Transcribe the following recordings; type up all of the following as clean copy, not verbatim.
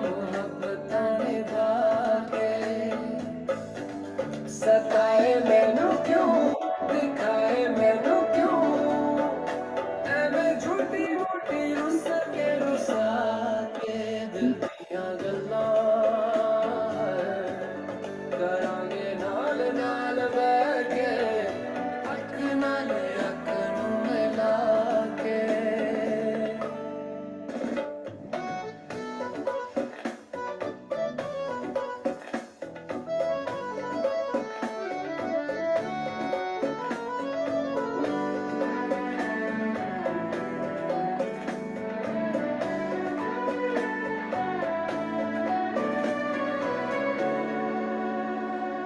मोहब्बत निभा के सताए मैनू क्यों दिखाए मैनू क्यों एवें झूठी मूठी रुस के रुसा के दिल दियां गल्लां करांगे नाल नाल बैठ के अख नाल अख नूं मिला के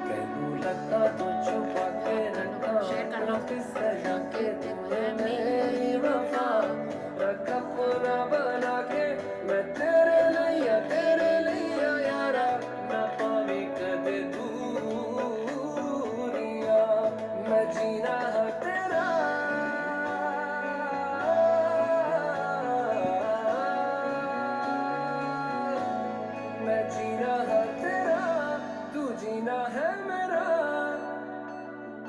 कहूं रखा तो छुपा के रखा शेयर कर लो। किस सजा के तुझे मेरी वफा रखा पूरा बना के मैं तेरे लिया यारा ना पावी कदे दूरिया मैं जीना है तेरा मैं जीना है तेरा तू जीना है मेरा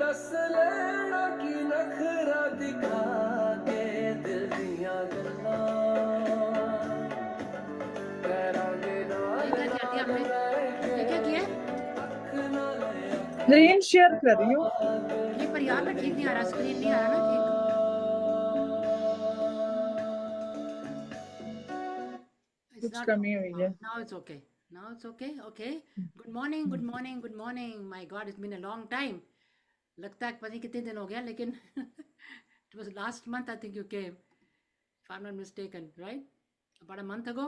दस लेना की नखरा दिखा के दिल दियां गल्लां करांगे नाल ये क्या किया आपने? ये क्या किया है? अख नाल स्क्रीन शेयर कर रही हूँ। नहीं, पर यहाँ पे ठीक नहीं आ रहा, स्क्रीन नहीं आ रहा ना ठीक। It's कुछ not. कमी हुई है। Now it's okay. Now it's okay. Okay. Good morning. Good morning. Good morning. My God, it's been a long time. लगता है पता नहीं कितने दिन हो गया, लेकिन it was last month I think you came, if I'm not mistaken, right? About a month ago.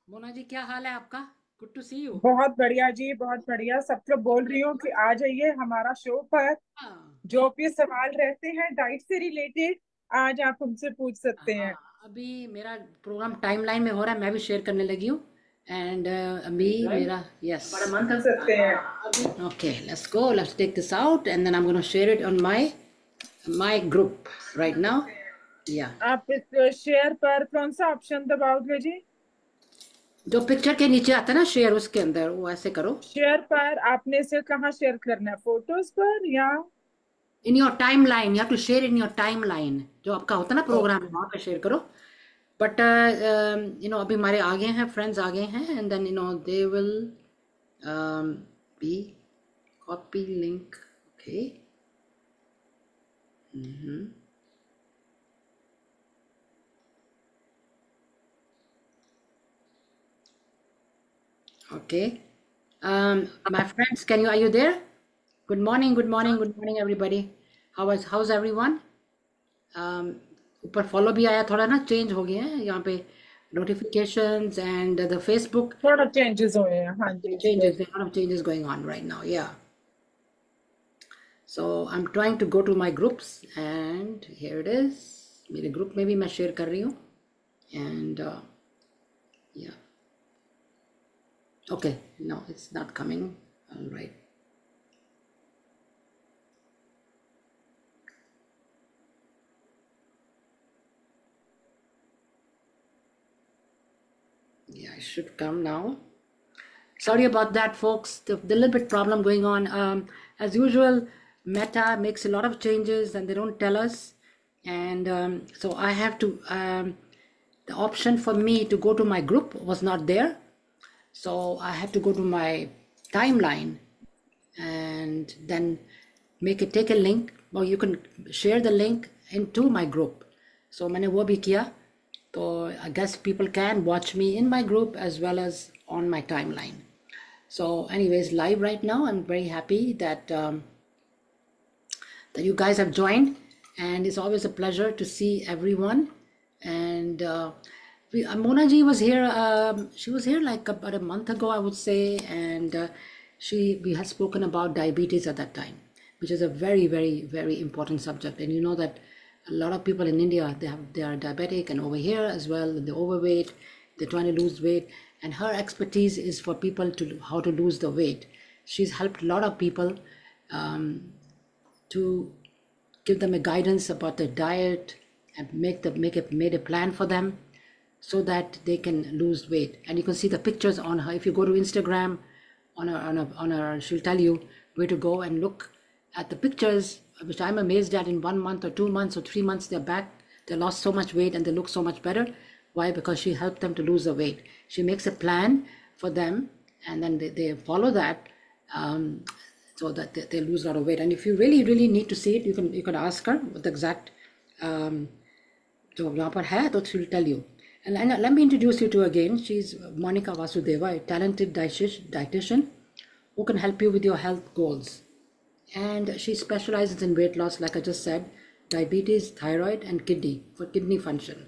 Mona ji क्या हाल है आपका? Good to see you. बहुत बढ़िया जी, बहुत बढ़िया। सबको बोल रही हूँ कि आ जाइए हमारा शो पर। हाँ, जो भी सवाल रहते हैं डाइट से रिलेटेड, आज आप हमसे पूछ सकते हैं। अभी मेरा प्रोग्राम टाइमलाइन में हो रहा है, मैं भी शेयर करने लगी हूँ। एंड अभी मेरा यस बड़ा मन कर सकते हैं। okay, let's take this out and then I'm going to share it on my group right now. Yeah, आप इस शेयर पर कौन सा ऑप्शन दबाओगे जी? जो पिक्चर के नीचे आता है ना शेयर, उसके अंदर वो ऐसे करो। शेयर पर आपने इसे कहाँ शेयर करना है? फोटोज पर या in your timeline, you have to share in your timeline, जो आपका होता है ना प्रोग्राम, वहाँ पे शेयर करो। बट अभी हमारे आ गए हैं, फ्रेंड्स आ गए हैं, and then they will be copy link. Okay, okay. My friends, are you there? Good morning, good morning, good morning, everybody. How's everyone? ऊपर फॉलो भी आया, थोड़ा ना चेंज हो गया है यहाँ पे notifications and the Facebook थोड़ा चेंजेस हुए हैं? हाँ जी, changes. There are a lot of changes going on right now. Yeah. So I'm trying to go to my groups and here it is. मेरे ग्रुप में भी मैं शेयर कर रही हूँ and yeah. Okay, no, it's not coming. All right. Yeah, it should come now. Sorry about that, folks. The little bit problem going on. As usual, Meta makes a lot of changes and they don't tell us. And so I have to, the option for me to go to my group was not there. So I have to go to my timeline and then take a link, or you can share the link into my group. So मैंने वो भी किया. So I guess people can watch me in my group as well as on my timeline. So anyways, live right now. I'm very happy that that you guys have joined, and it's always a pleasure to see everyone. And Mona ji was here. She was here like about a month ago, I would say, and we had spoken about diabetes at that time, which is a very, very, very important subject. And you know that a lot of people in India, they are diabetic, and over here as well, they're overweight, they're trying to lose weight, and her expertise is for people to how to lose the weight. She's helped a lot of people to give them a guidance about their diet and made a plan for them so that they can lose weight. And you can see the pictures on her. If you go to Instagram, on her, she'll tell you where to go and look at the pictures, which I'm amazed at. In 1 month or 2 months or 3 months, they're back. They lost so much weight and they look so much better. Why? Because she helped them to lose the weight. She makes a plan for them, and then they follow that, so that they lose a lot of weight. And if you really need to see it, you can ask her what the exact जो यहाँ पर है, तो she'll tell you. And let me introduce you to again. She's Monica Vasudeva, a talented dietitian who can help you with your health goals. And she specializes in weight loss, like I just said, diabetes, thyroid, and kidney function.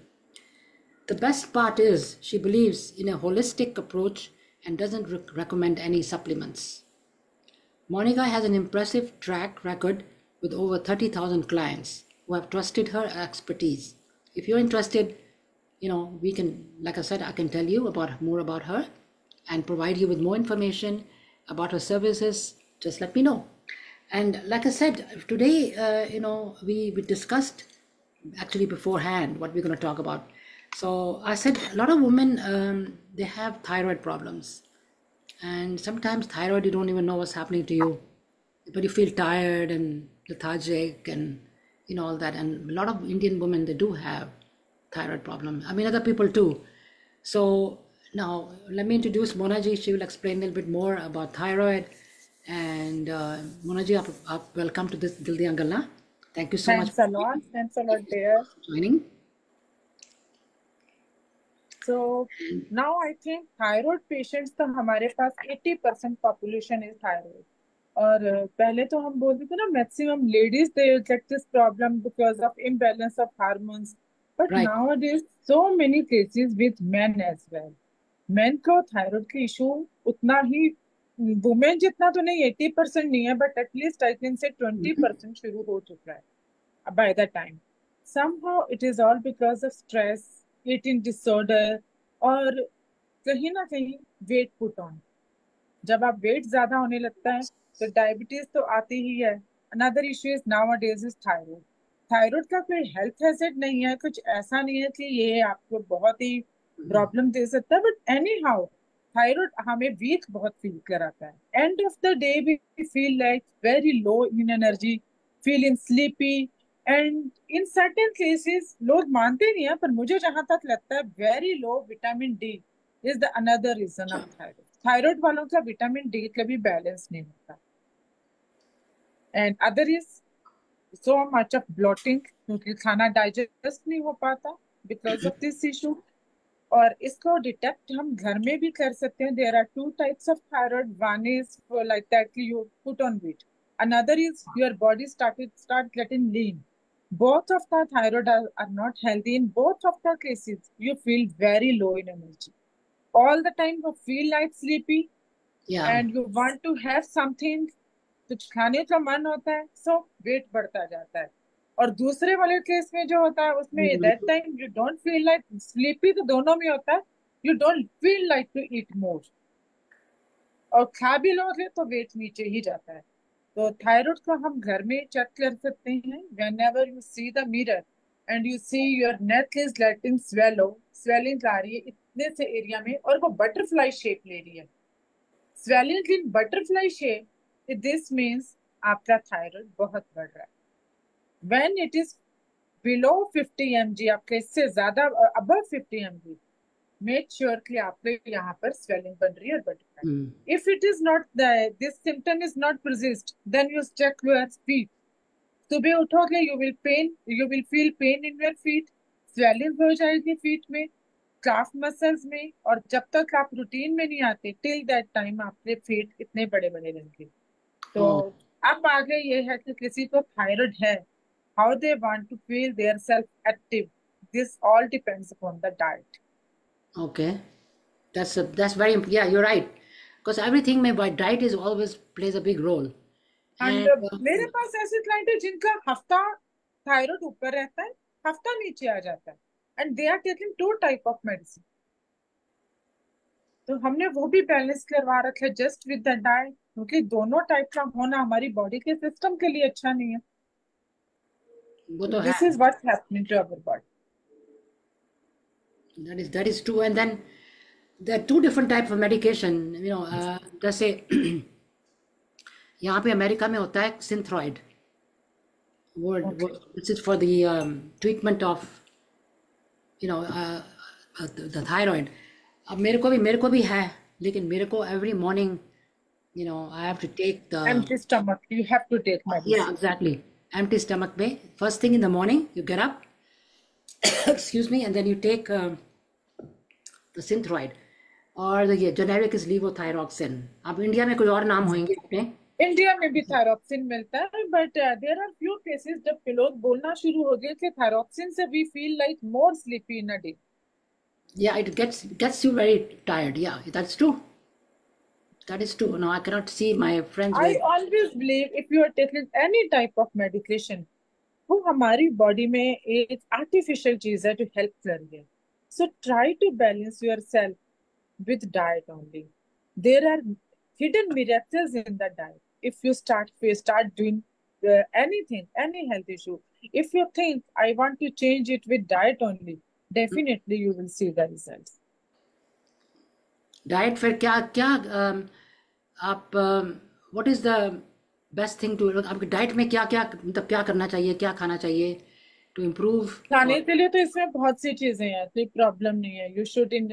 The best part is she believes in a holistic approach and doesn't recommend any supplements. Monica has an impressive track record with over 30,000 clients who have trusted her expertise. If you're interested, we can, like I said, I can tell you more about her and provide you with more information about her services. Just let me know. And like I said, today, we discussed actually beforehand what we're going to talk about. So I said a lot of women, they have thyroid problems. And sometimes thyroid, you don't even know what's happening to you. But you feel tired and lethargic and, all that. And a lot of Indian women, they do have thyroid problem. I mean, other people too. So now let me introduce Monaji. She will explain a little bit more about thyroid. And Monaji, welcome to this Dil Diyan Gallan. Thank you so much. Thanks a lot, dear. For joining. So now I think thyroid patients तो हमारे पास 80% population is thyroid. और पहले तो हम बोलते थे ना maximum ladies they get this problem because of imbalance of hormones. But Right. nowadays so many cases with men as well. Men को thyroid के issue उतना ही women जितना तो नहीं 80% नहीं है but at least I can say 20% शुरू हो चुका है by the time. Somehow it is all because of stress, eating disorder और कहीं ना कहीं वेट पुट ऑन. जब आप वेट ज्यादा होने लगता है तो डायबिटीज तो आती ही है. Another issue is nowadays is thyroid. Thyroid का कोई हेल्थ हैजर्ड नहीं है, कुछ ऐसा नहीं है कि ये आपको बहुत ही प्रॉब्लम दे सकता है, बट एनी हाउ थायराइड हमें वीक बहुत फील कराता है. End of the day we feel like very low in energy, feeling sleepy, and in certain cases लोग मानते नहीं है पर मुझे जहां तक लगता है very low vitamin D is the another reason of thyroid. Thyroid वालों का विटामिन डी कभी बैलेंस नहीं होता. And other is so much of bloating, क्योंकि खाना डाइजेस्ट नहीं हो पाता बिकॉज ऑफ दिस इशू. और इसको डिटेक्ट हम घर में भी कर सकते हैं. There are 2 types of thyroid. One is like that you put on weight, another is your body start getting lean. Both of the thyroid are not healthy. In both of the cases you feel very low in energy all the time. You feel like sleepy. Yeah. And you want to have something, कुछ खाने का मन होता है, so wait बढ़ता जाता है. और दूसरे वाले केस में जो होता है उसमें that time you don't feel like sleepy, तो दोनों में होता है. You don't feel like to eat more. और खा भी लोगे तो वेट नीचे ही जाता है. तो थायराइड को हम घर में चेक कर सकते हैं. whenever you see the mirror and you see your neck is getting swelling आ रही है इतने से एरिया में और वो बटरफ्लाई शेप ले रही है. swelling in butterfly shape, this means आपका थायराइड बहुत बढ़ रहा है. when it is below 50 mg, आपके इससे ज्यादा above 50 mg, मेक श्योर कि आपके यहाँ पर स्वेलिंग बन रही है और butterfly. If it is not this symptom is not persist, then you check your feet. सुबह उठोगे you will feel pain in your feet, swelling हो जाएगी फीट में, काफ मसल्स में. और जब तक आप रूटीन में नहीं आते टिल दैट टाइम आपके फीट इतने बड़े बड़े रहेंगे. तो अब आगे ये है कि किसी को थायराइड है, how they want to feel their self active, this all depends upon the diet. Okay, that's very yeah, you're right, because everything में by diet is always plays a big role. And मेरे पास ऐसे client है जिनका हफ्ता thyroid ऊपर रहता है, हफ्ता नीचे आ जाता है, and they are taking 2 type of medicine. तो हमने वो भी बैलेंस करवा रखा है जस्ट विद द डाइट, क्योंकि दोनों टाइप का होना हमारी बॉडी के सिस्टम के लिए अच्छा नहीं है. वो तो this is what's happening to our body. that is true. And then there are two different types of medication. जैसे यहाँ पे अमेरिका में होता है सिंथ्रॉइड, वो Okay. This is for the treatment of the thyroid. अब मेरे को भी है, लेकिन मेरे को every morning I have to take the Empty stomach, you have to take या medicine. एग्जैक्टली एम्प्टी स्टमक में first thing in the morning you get up, excuse me, and then you take the Synthroid, और ये generic is लीवोथायरॉक्सिन. अब India में कोई और नाम होंगे अपने. इंडिया में भी थायरॉक्सिन मिलता है, but there are few cases जब लोग बोलना शुरू हो गए कि थायरॉक्सिन से we feel like more sleepy in a day. Yeah, it gets you very tired. Yeah, that's true. That is true. No, I cannot see my friends I with. always believe if you are taking any type of medication, वो हमारी body में एक artificial चीज है जो help कर रही है. So try to balance yourself with diet only. There are hidden miracles in the diet. If you start doing anything, any health issue, if you think I want to change it with diet only, definitely you will see the results. Diet फिर क्या क्या आप what is the best thing to, आपकी diet में क्या क्या मतलब क्या करना चाहिए, क्या खाना चाहिए to improve? खाने के लिए तो इसमें बहुत सी चीजें हैं, कोई प्रॉब्लम नहीं है. यू शुड इन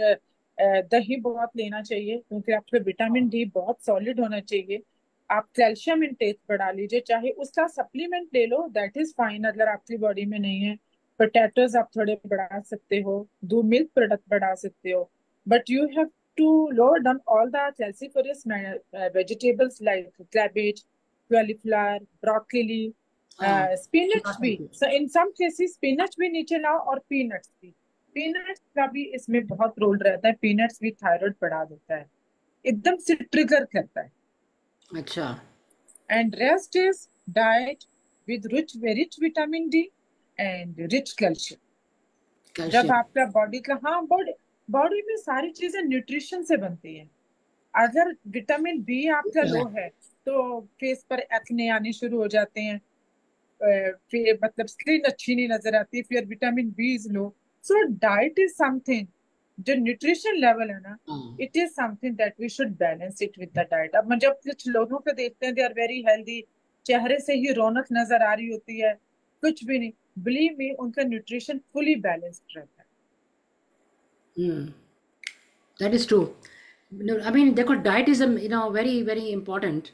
दही बहुत लेना चाहिए क्योंकि आपका विटामिन डी बहुत सॉलिड होना चाहिए. आप कैल्शियम इनटेक बढ़ा लीजिए, चाहे उसका सप्लीमेंट ले लो, दैट इज फाइन अगर आपकी बॉडी में नहीं है. पोटैटोज आप थोड़े बढ़ा सकते हो, दो मिल्क प्रोडक्ट बढ़ा सकते हो, but you have to lower down all the cruciferous vegetables like cabbage, cauliflower, broccoli, हाँ, स्पिनच भी. सो इन सम केसेस स्पिनच भी नीचे लाओ और पीनट्स भी. पीनट्स का भी इसमें बहुत रोल रहता है. पीनट्स भी थायराइड बढ़ा देता है, एकदम से ट्रिगर करता है. अच्छा. And rest is diet with rich vitamin D and rich calcium. जब कैल्शियम. आपका बॉडी का, हाँ, बॉडी में सारी चीजें न्यूट्रिशन से बनती हैं. अगर विटामिन बी आपका लो है तो फेस पर एक्ने आने शुरू हो जाते हैं, मतलब स्किन अच्छी नहीं नजर आती. फिर vitamin B is low. So diet is something, जो न्यूट्रिशन लेवल है ना, हाँ. It is something that we should balance it with the diet. अब जब कुछ लोगों को देखते हैं दे आर वेरी हेल्दी, चेहरे से ही रौनक नजर आ रही होती है, कुछ भी नहीं, बिलीव मी उनका न्यूट्रिशन फुली बैलेंस्ड रहता है. That is true. No, I mean देखो diet is very very important.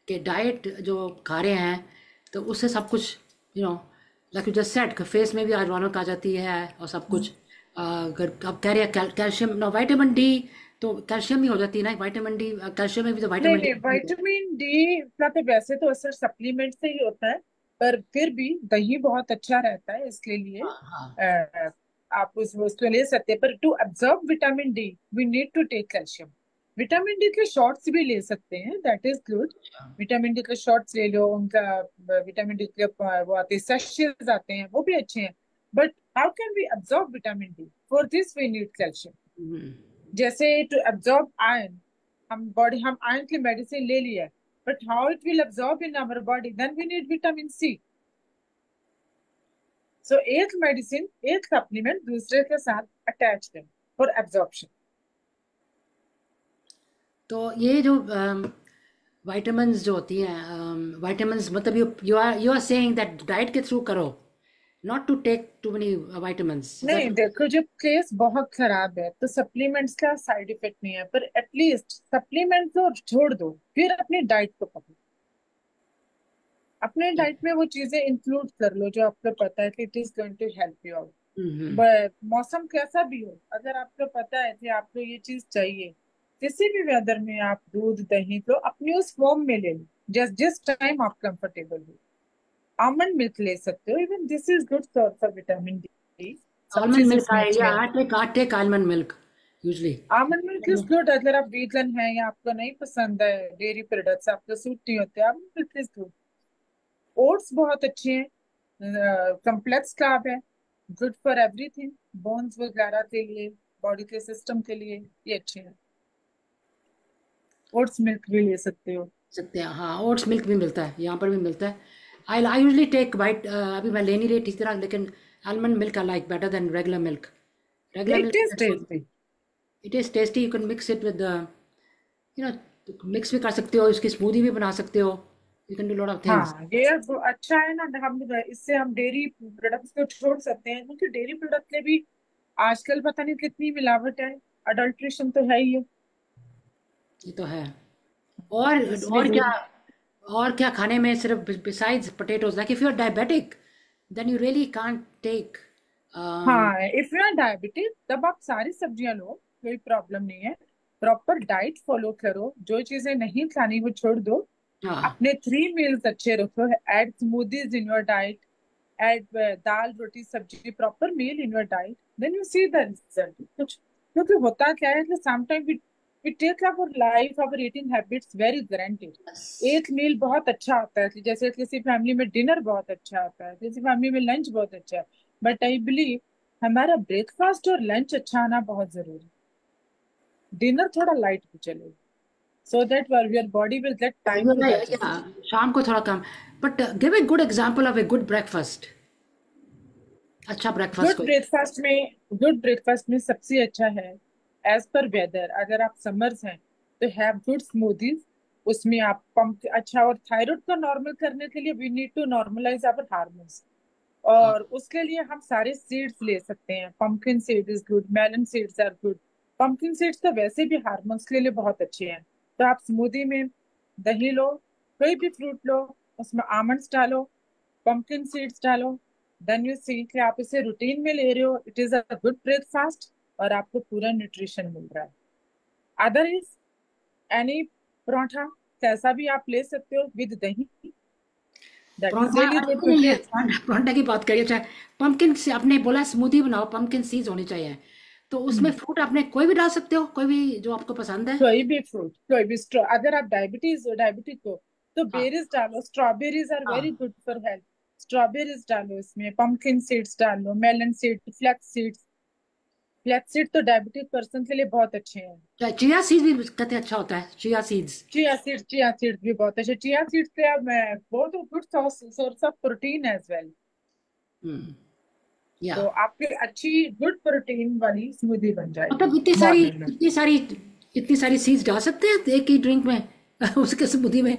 कि डाइट जो खा रहे हैं तो उससे सब कुछ like you just said face में भी आज रौनक आ जाती है और सब कुछ. अगर आप कह रहे हैं कैल्शियम, नो विटामिन डी, तो कैल्शियम ही हो जाती है ना विटामिन डी. कैल्शियम में भी तो नहीं विटामिन नहीं, डी. विटामिन डी का तो वैसे तो असर सप्लीमेंट से ही होता है, पर फिर भी दही बहुत अच्छा रहता है इसके लिए. हाँ हाँ. आप उसको ले सकते हैं, पर to absorb vitamin D we need to take calcium. Vitamin D के शॉट्स भी ले सकते हैं, that is good. Vitamin D के शॉट्स ले लो, उनका विटामिन डी के वो आते हैं, सेशेस आते हैं, वो भी अच्छे हैं. But how can we absorb vitamin D? For this we need calcium. जैसे टू एब्जॉर्ब आयरन, हम आयरन की मेडिसिन ले लिया, but how it will absorb in our body, then we need vitamin C. So एक medicine, एक supplement दूसरे के साथ अटैच है फॉर एब्जॉर्प्शन. तो ये जो विटामिन्स जो होती हैं, विटामिन्स मतलब you are saying that diet के थ्रू करो, not to take too many vitamins. नहीं, देखो जब केस बहुत खराब है तो सप्लीमेंट्स का साइड इफेक्ट नहीं है, पर एटलीस्ट सप्लीमेंट तो छोड़ दो, फिर अपनी डाइट को पकड़ो. अपने डाइट में वो चीजें इंक्लूड कर लो जो आपको पता है कि it is going to help you out. मौसम कैसा भी हो, अगर आपको पता है कि आपको ये चीज चाहिए, किसी भी वेदर में आप दूध दही तो अपनी उस फॉर्म में ले लो, जिस टाइम आप कंफर्टेबल हो. आमंड मिल्क ले सकते हो, even this is good source of vitamin D. Almond milk या I take almond milk usually. Almond milk is good. अगर आप वीगन हैं या आपको नहीं पसंद है डेयरी प्रोडक्ट्स, आपको सूट नहीं होते, almond milk is good. Oats बहुत अच्छे हैं, कम्प्लेक्स कार्ब है, गुड फॉर एवरीथिंग, बोन्स वगैरह के लिए, बॉडी के सिस्टम के लिए ये अच्छे हैं. ओट्स मिल्क भी ले सकते हो. हाँ, ओट्स मिल्क भी मिलता है, यहाँ पर भी मिलता है. आई यूजली टेक वाइट, अभी मैं ले नहीं रही ठीक तरह, लेकिन almond milk I like better than regular milk. Regular It milk is that's all. tasty. It is tasty. You can mix it with the, you know, mix भी कर सकते हो, इसकी स्मूदी भी बना सकते हो. You can do a lot of things. हाँ, ये अच्छा है ना, हम इससे हम डेयरी प्रोडक्ट्स को छोड़ सकते हैं, क्योंकि डेयरी प्रोडक्ट में भी आजकल पता नहीं कितनी मिलावट है, अडल्ट्रेशन तो है ही है ये तो है. और इसमें और भी। क्या, और क्या खाने में सिर्फ besides potatoes, like if you're diabetic then you really can't take um, हाँ, इफ यू आर डायबिटिक तब आप सारी सब्जियां लो, कोई प्रॉब्लम नहीं है। प्रॉपर डाइट फॉलो करो, जो चीजें नहीं खानी वो छोड़ दो। हाँ. अपने 3 मील्स अच्छे रखो, add smoothies in your diet, add dal roti sabzi proper meal in your diet, then you see the result. कुछ क्योंकि होता क्या है कि sometime we take our life, our eating habits very granted. Yes. एक मील बहुत अच्छा होता है, जैसे किसी फैमिली में डिनर बहुत अच्छा होता है, किसी फैमिली में लंच बहुत अच्छा है, बट आई बिलीव हमारा ब्रेकफास्ट और लंच अच्छा आना बहुत जरूरी। डिनर थोड़ा लाइट भी चलेगा, so that your body will get time to digest. Yeah, शाम को थोड़ा कम. But give a good example of a good breakfast. अच्छा ब्रेकफास्ट कोई. गुड ब्रेकफास्ट में सबसे अच्छा है, एज पर वेदर, अगर आप समर्स हैं तो हैव गुड स्मूदीज। उसमें आप पंप अच्छा, और थायराइड को नॉर्मल करने के लिए we need to normalise our hormones, हाँ. और उसके लिए हम सारे सीड्स ले सकते हैं। Pumpkin seed is good, melon seeds are good. Pumpkin seeds तो वैसे भी हार्मोन्स के लिए बहुत अच्छे हैं। तो आप स्मूदी में दही लो, कोई भी फ्रूट लो, उसमें आमंड्स डालो, पंपकिन सीड्स डालो, देन यू सी कि आप इसे रूटीन में ले रहे हो, it is a good breakfast और आपको पूरा न्यूट्रिशन मिल रहा है। अदर इज एनी पराठा कैसा भी आप ले सकते हो विद दही, that is paratha, really good, नहीं क्योंकि ये पराठा की बात करिए. अच्छा, पंपकिन से आपने बोला स्मूदी बनाओ, पंपकिन सीड्स होनी चाहिए. तो उसमें फ्रूट आपने कोई भी डाल सकते हो, कोई भी जो आपको पसंद है. कोई भी फ्रूट, कोई भी स्ट्रॉ, अगर आप डायबिटिक हो तो हाँ. बेरीज डालो, स्ट्रॉबेरीज आर वेरी हाँ. Good for health. स्ट्रॉबेरीज डालो इसमें, पंपकिन सीड्स डालो, melon seed, flax seeds. Flax seed तो डायबिटिक पर्सन के लिए बहुत अच्छे हैं। चिया सीड्स भी कहते हैं अच्छा होता है, चिया सीड्स. चिया सीड्स भी बहुत अच्छे। चिया सीड्स से आप बहुत good source of protein as well. Hmm. Yeah. तो आपकी अच्छी गुड प्रोटीन वाली स्मूदी बन जाएगी मतलब इतनी सारी मॉर्निंग में। इतनी सारी इतनी सारी सीड्स डाल सकते हैं एक ही ड्रिंक में उसके स्मूदी में.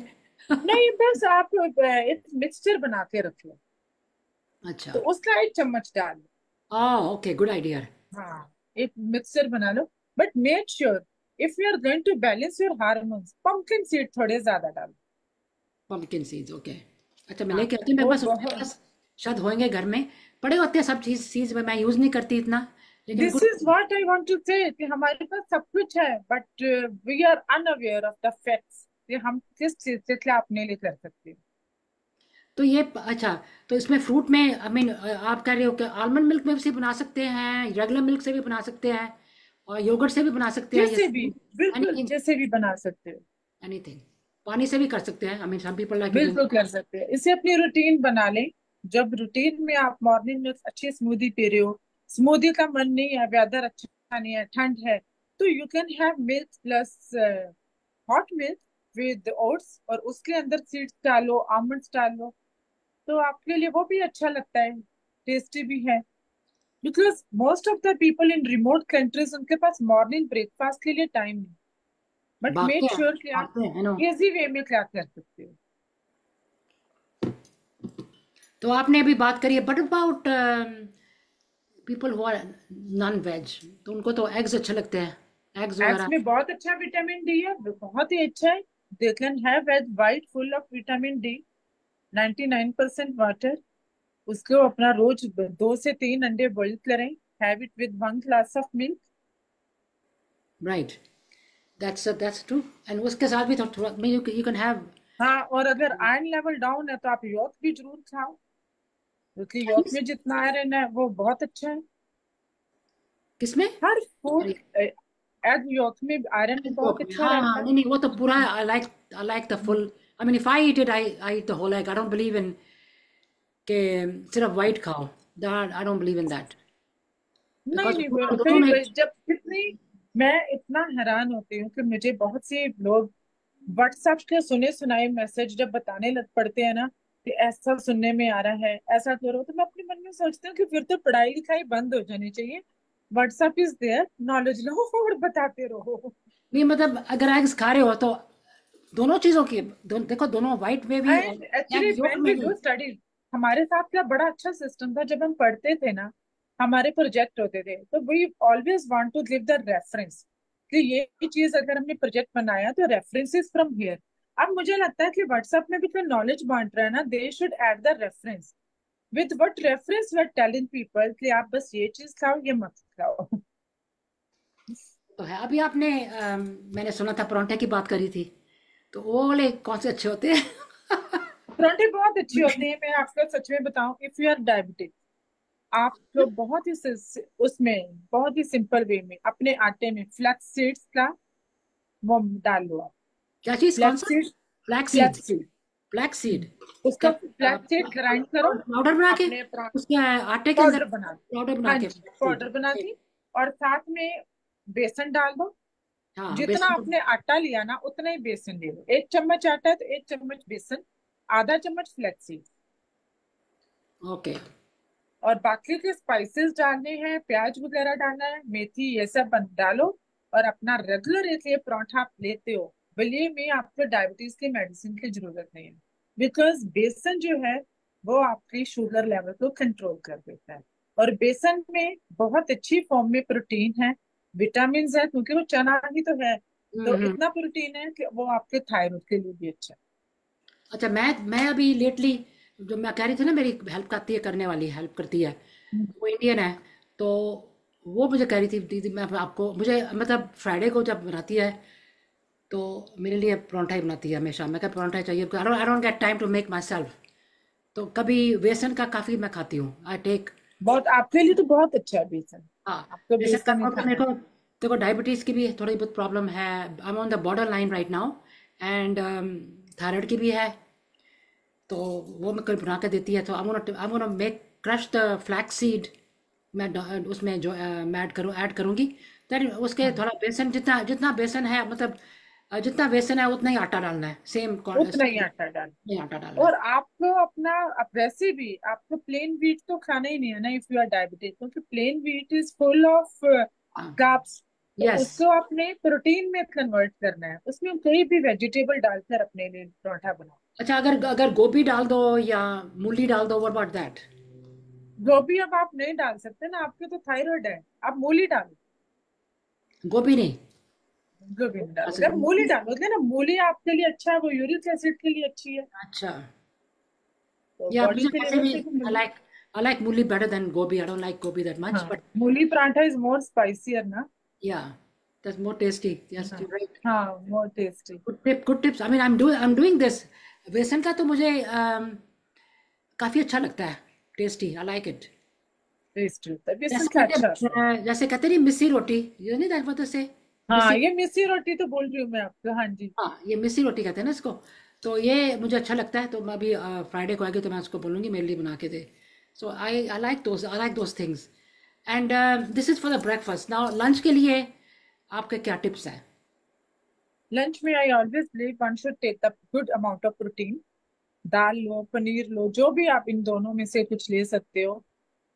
नहीं, बस आप एक मिक्सचर बना के रख लो, अच्छा. तो उसका 1 चम्मच डाल। Okay, good idea. हाँ, एक मिक्सर बना लो, but make sure if you are going to balance your hormones, pumpkin seed थोड़े ज्यादा डालो। Pumpkin seeds, okay. अच्छा, मैं हाँ, लेके आती हूँ. मेरे वो पास मेरे बहुत, पास शायद होंगे घर में, पड़े होते हैं सब चीज चीज में, मैं यूज नहीं करती इतना, लेकिन this good. Is what I want to say कि हमारे पास सब कुछ है, but we are unaware of the facts कि हम किस चीज से क्या अपने लिए कर सकते हैं। तो ये अच्छा, तो इसमें फ्रूट में आई मीन आप कह रहे हो कि आलमंड मिल्क में से बना सकते हैं, रेगुलर मिल्क से भी बना सकते हैं, और योगर्ट से भी बना सकते हैं, जैसे यस. भी, बिल्कुल एनीथिंग. जैसे भी बना सकते हो, एनीथिंग. पानी से भी कर सकते हैं, I mean some people like using. बिल्कुल कर सकते हैं। इसे अपनी रूटीन बना लें। जब रूटीन में आप मॉर्निंग में अच्छी स्मूदी पी रहे हो, स्मूदी का मन नहीं है, वेदर अच्छा नहीं है, ठंड है, तो you can have milk plus hot milk with oats, और उसके अंदर सीड्स डालो, आमंड्स डालो, तो आपके लिए वो भी अच्छा लगता है, टेस्टी भी है। Because most of the people in remote countries उनके पास मॉर्निंग ब्रेकफास्ट के लिए टाइम नहीं, बट भागते मेक हैं, श्योर कि आप भागते हैं, नो. इजी वे में क्या कर सकते हो। तो आपने अभी बात करी है, but about people who are non veg, तो उनको तो एग्स अच्छे लगते हैं, एग्स एग्स वगैरह. में बहुत अच्छा विटामिन डी है, बहुत ही अच्छा है। They can have egg white full of vitamin D, 99% water. उसको अपना रोज 2 से 3 अंडे बॉईल करें, have it with 1 glass of milk. Right. That's true. And उसके साथ भी थोड़ा यू कैन हैव. हाँ, और अगर आयरन लेवल डाउन है तो आप योक भी जरूर खाओ, क्योंकि योक में जितना आयरन है वो बहुत अच्छा है। किसमें? हर फूड, सॉरी. एग योक में आयरन बहुत अच्छा हाँ रहता हाँ, है। नहीं नहीं, वो तो पूरा I like the full. I mean if I eat it, I eat the whole egg. I don't believe in के सिर्फ वाइट खाओ. That I don't believe in that. नहीं बिकॉज नहीं, दोनों में. फिर जब कितनी, मैं इतना हैरान होती हूँ कि मुझे बहुत से लोग व्हाट्सएप के सुने सुनाए मैसेज जब बताने लग पड़ते हैं ना कि ऐसा सुनने में आ रहा है, ऐसा करो, तो मैं अपने मन में सोचती हूँ कि फिर तो पढ़ाई लिखाई बंद हो जानी चाहिए। व्हाट्सएप इज देयर, नॉलेज लो और बताते रहो। नहीं मतलब अगर एग्स खा रहे हो तो दोनों चीजों की देखो, दोनों व्हाइट में भी और and actually egg yolk when we में भी। डू स्टडीज, हमारे साथ क्या बड़ा अच्छा सिस्टम था जब हम पढ़ते थे ना, हमारे प्रोजेक्ट होते थे तो we always want to give the reference कि ये चीज अगर हमने प्रोजेक्ट बनाया तो रेफरेंसेस फ्रॉम हियर। अब मुझे लगता है कि व्हाट्सएप में भी जो नॉलेज बांट रहा है ना, they should add the reference, with what reference we are telling people कि आप बस ये चीज खाओ, ये मत खाओ। तो है अभी आपने मैंने सुना था परांठे की बात करी थी, तो वो वाले कौन से अच्छे होते हैं? पराठे बहुत अच्छे होते हैं, मैं आपको सच में बताऊं, इफ यू आर डायबिटिक, आप लोग बहुत ही उसमें बहुत ही सिंपल वे में अपने आटे में फ्लैक्स सीड्स का वो डाल लो आप। क्या चीज, कौन फ्लैक्स सा? Seed, flax seed. Flax seed, flax seed उसको फ्लैक्स सीड ग्राइंड करो पाउडर बना के अपने उसके आटे के अंदर पाउडर बना दी। पाउडर बना हाँ के जी, फ्लैक्स पाउडर बना सीड। दी, और साथ में बेसन डाल दो। हाँ जितना बेसन आपने आटा लिया ना उतना ही बेसन ले लो, 1 चम्मच आटा है तो 1 चम्मच बेसन, आधा चम्मच फ्लैक्स सीड, ओके। और बाकी के स्पाइसेस डालने हैं, प्याज वगैरह डालना है, मेथी, ये सब डालो, और अपना रेगुलर ये पराठा आप लेते हो, बलिए में आपको डायबिटीज की मेडिसिन की जरूरत नहीं है, बिकॉज बेसन जो है वो आपकी शुगर लेवल को कंट्रोल कर देता है, और बेसन में बहुत अच्छी फॉर्म में प्रोटीन है, विटामिन है, क्योंकि वो चना ही तो है, तो हम्म। इतना प्रोटीन है कि वो आपके थायराइड के लिए भी अच्छा है। अच्छा, मैं अभी लेटली जो मैं कह रही थी ना, मेरी हेल्प करती है, करने वाली हेल्प करती है, हम्म। वो इंडियन है। तो वो मुझे कह रही थी, दीदी मैं आपको, मुझे मतलब फ्राइडे को जब बनाती है तो मेरे लिए परांठा ही बनाती है हमेशा। मैं कहा परांठा ही चाहिए, I don't get time to make myself. तो कभी बेसन का काफ़ी मैं खाती हूँ, आई टेक। बहुत आपके लिए तो बहुत अच्छा है बेसन, हाँ, आपको बेसन का बेसन ही क्योंकि मेरे खाना को देखो डायबिटीज़ की भी थोड़ी बहुत प्रॉब्लम है। I am on the border line right now, and thyroid की भी है। तो वो मैं कल बना के देती है, तो I gonna make crush the flax seed. मैं उसमें जो मैं ऐड करूँगी। देन उसके है। थोड़ा बेसन, जितना जितना बेसन है मतलब जितना बेसन है उतना ही आटा डालना है, सेम उतना ही सेम आटा डाल, आटा डालना है। और आपको अपना, आप वैसे भी आपको प्लेन व्हीट तो खाना ही नहीं है ना इफ यू आर डायबिटिक, क्योंकि plain wheat is full of हाँ। कार्ब्स, तो यस। उसको आपने प्रोटीन में कन्वर्ट करना है, उसमें कोई भी वेजिटेबल डालकर अपने लिए पराठा बनाओ। अच्छा, अगर अगर गोभी डाल दो या मूली डाल दो, व्हाट अबाउट दैट? गोभी अब आप नहीं डाल सकते ना, आपके तो थायराइड है, आप मूली डालो। गोभी नहीं गोभी नहीं डालोगे, अच्छा। आप मूली डालोगे ना, मूली आपके लिए अच्छा है, वो यूरिक एसिड के लिए अच्छी है, अच्छा, तो या बॉडी मुझे के वैसे लेवल भी से भी मूली। I like mooli better than gobhi. I don't like gobhi that much, हाँ, but mooli paratha is more spicier ना। Yeah that's more tasty. Yes, हाँ, यू राइट। हाँ, more tasty. Good tips. I mean I am doing this. बेसन का तो मुझे काफ़ी अच्छा लगता है, tasty, I like it. Tasty होता है, बेसन जैसे का कहते अच्छा होता है। जैसे कहते नहीं मिस्सी रोटी, ये नहीं पता से हाँ, मिस्सी। ये मिस्सी रोटी तो बोल रही हूँ मैं आपको, हाँ जी। हाँ, ये मिस्सी रोटी कहते हैं ना इसको। तो ये मुझे अच्छा लगता है, तो मैं अभी फ्राइडे को आएगी तो मैं उसको बोलूँगी मेरे लिए बना के दे। So I like those things. And this is for the breakfast. Now lunch के लिए आपके क्या टिप्स हैं? लंच में I always believe one should take a good amount of protein, दाल लो, पनीर लो, जो भी आप इन दोनों में से कुछ ले सकते हो,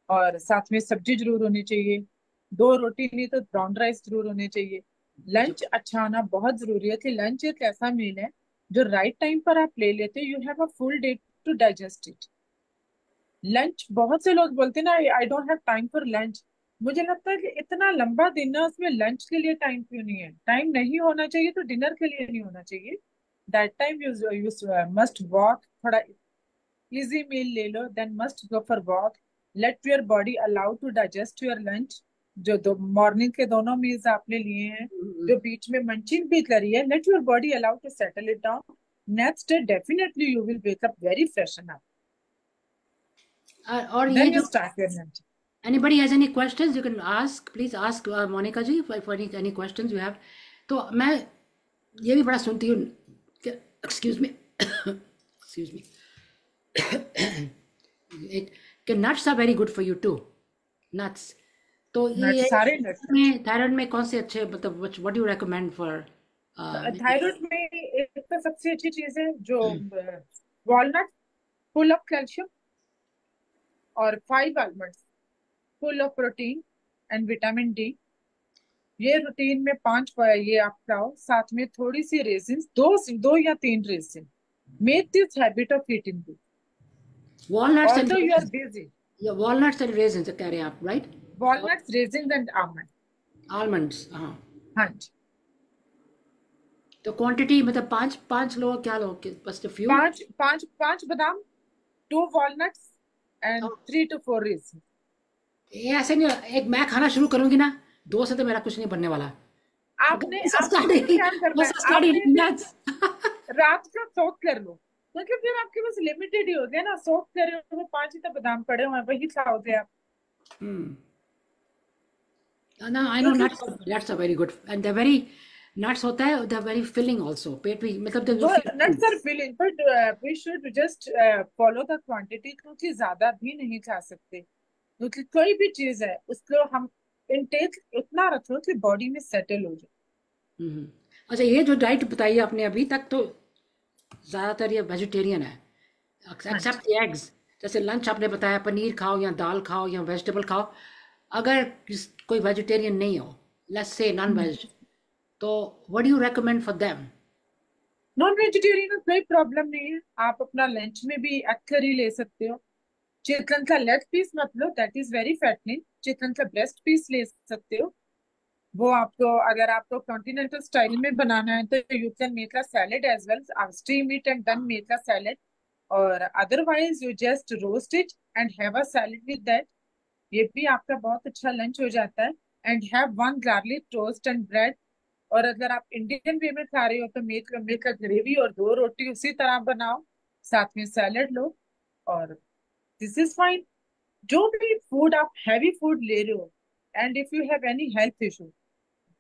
और साथ में सब्जी जरूर होनी चाहिए, 2 रोटी नहीं तो ब्राउन राइस जरूर होने चाहिए। जो लंच अच्छा होना बहुत जरूरी है, कि लंच एक ऐसा मील है जो राइट टाइम पर आप ले लेते हो, you have a full day to digest it. Lunch, बहुत से लोग बोलते हैं ना, I don't have time for lunch, मुझे लगता है कि इतना लंबा दिन है, उसमें लंच के लिए टाइम क्यों नहीं है? टाइम नहीं होना चाहिए तो डिनर के लिए नहीं होना चाहिए, that time you you must walk, थोड़ा इजी मील ले लो, then must go for walk, let your body allow to digest your lunch, जो दो मॉर्निंग के दोनों मील्स आपने लिए हैं, जो बीच में मंचिंग भी करी है, let your body allow to settle it down, next day definitely you will wake up very fresh and और ये देन यू जो start your lunch. anybody has any questions you can ask, please ask Monica ji, for any questions you have। तो मैं ये भी बड़ा सुनती हूँ कि एक्सक्यूज मी एक्सक्यूज मी कि nuts are very good for you too, nuts. तो ये नट्स, सारे नट्स। में थायराइड में कौन से अच्छे, मतलब what do recommend for? Thyroid में एक तो सबसे अच्छी चीज है जो वॉलनट, फुल ऑफ कैल्शियम, और 5 almonds, full of protein, and vitamin D. ये रूटीन में 5 ये आप खाओ, साथ में थोड़ी सी रेजिन, दो या 3 raisin. Make this habit of eating this Walnuts and although you are raisins. Busy. Yeah, walnuts and raisins कह रहे हैं आप, right? और walnuts, resin and almond. almonds, हाँ। हाँ जी। तो क्वांटिटी मतलब पांच पांच लो, क्या लो, बस a few? 5 बादाम, 2 वॉलनट्स एंड तो 3 to 4 रेजिन। ये ऐसे नहीं, एक मैं खाना शुरू करूंगी ना, दो से तो मेरा कुछ नहीं बनने वाला। आपने Once I start आपने eating, क्या करना once है, I start आपने eating nuts. रात का सोक कर लो, क्योंकि फिर आपके पास लिमिटेड ही हो गया ना। सोक करे हो वो 5 ही तो बादाम पड़े हुए हैं, वही खाओगे आप। Hmm. No, I know क्योंकि nuts are very good and they're very nuts होता है, they're very filling also. पेट भी मतलब you वो feel full. Nuts are filling, but we should just follow the quantity, क्योंकि ज्यादा भी नहीं खा सकते। क्योंकि कोई भी चीज है उसको हम इनटेक उतना रखो कि बॉडी में सेटल हो जाए। हम्म। अच्छा, ये जो डाइट बताई आपने अभी तक, तो ज़्यादातर ये वेजिटेरियन है, हाँ एक्सेप्ट जी। The eggs. जैसे लंच आपने बताया पनीर खाओ या दाल खाओ या वेजिटेबल खाओ। अगर कोई वेजिटेरियन नहीं हो, लेट्स से नॉन वेज, तो what do you recommend for them? Non vegetarian कोई प्रॉब्लम नहीं है, आप अपना लंच में भी एग करी ले सकते हो। चिकन का लेग पीस मत लो, that is very fattening. Chicken का ब्रेस्ट पीस ले सकते हो। वो आपको, अगर आपको कॉन्टिनेंटल स्टाइल में बनाना है तो you can make a salad as well, steam it and then make a salad. और otherwise you just roast it and have a salad with that. ये भी आपका बहुत अच्छा लंच हो जाता है। And have 1 garlic toast and bread. और अगर आप इंडियन वे में खा रहे हो तो मेक अ ग्रेवी और 2 रोटी उसी तरह बनाओ, साथ में सैलेड लो, और दिस इज फाइन। जो भी फूड आप हैवी फूड ले रहे हो, and if you have any health issue,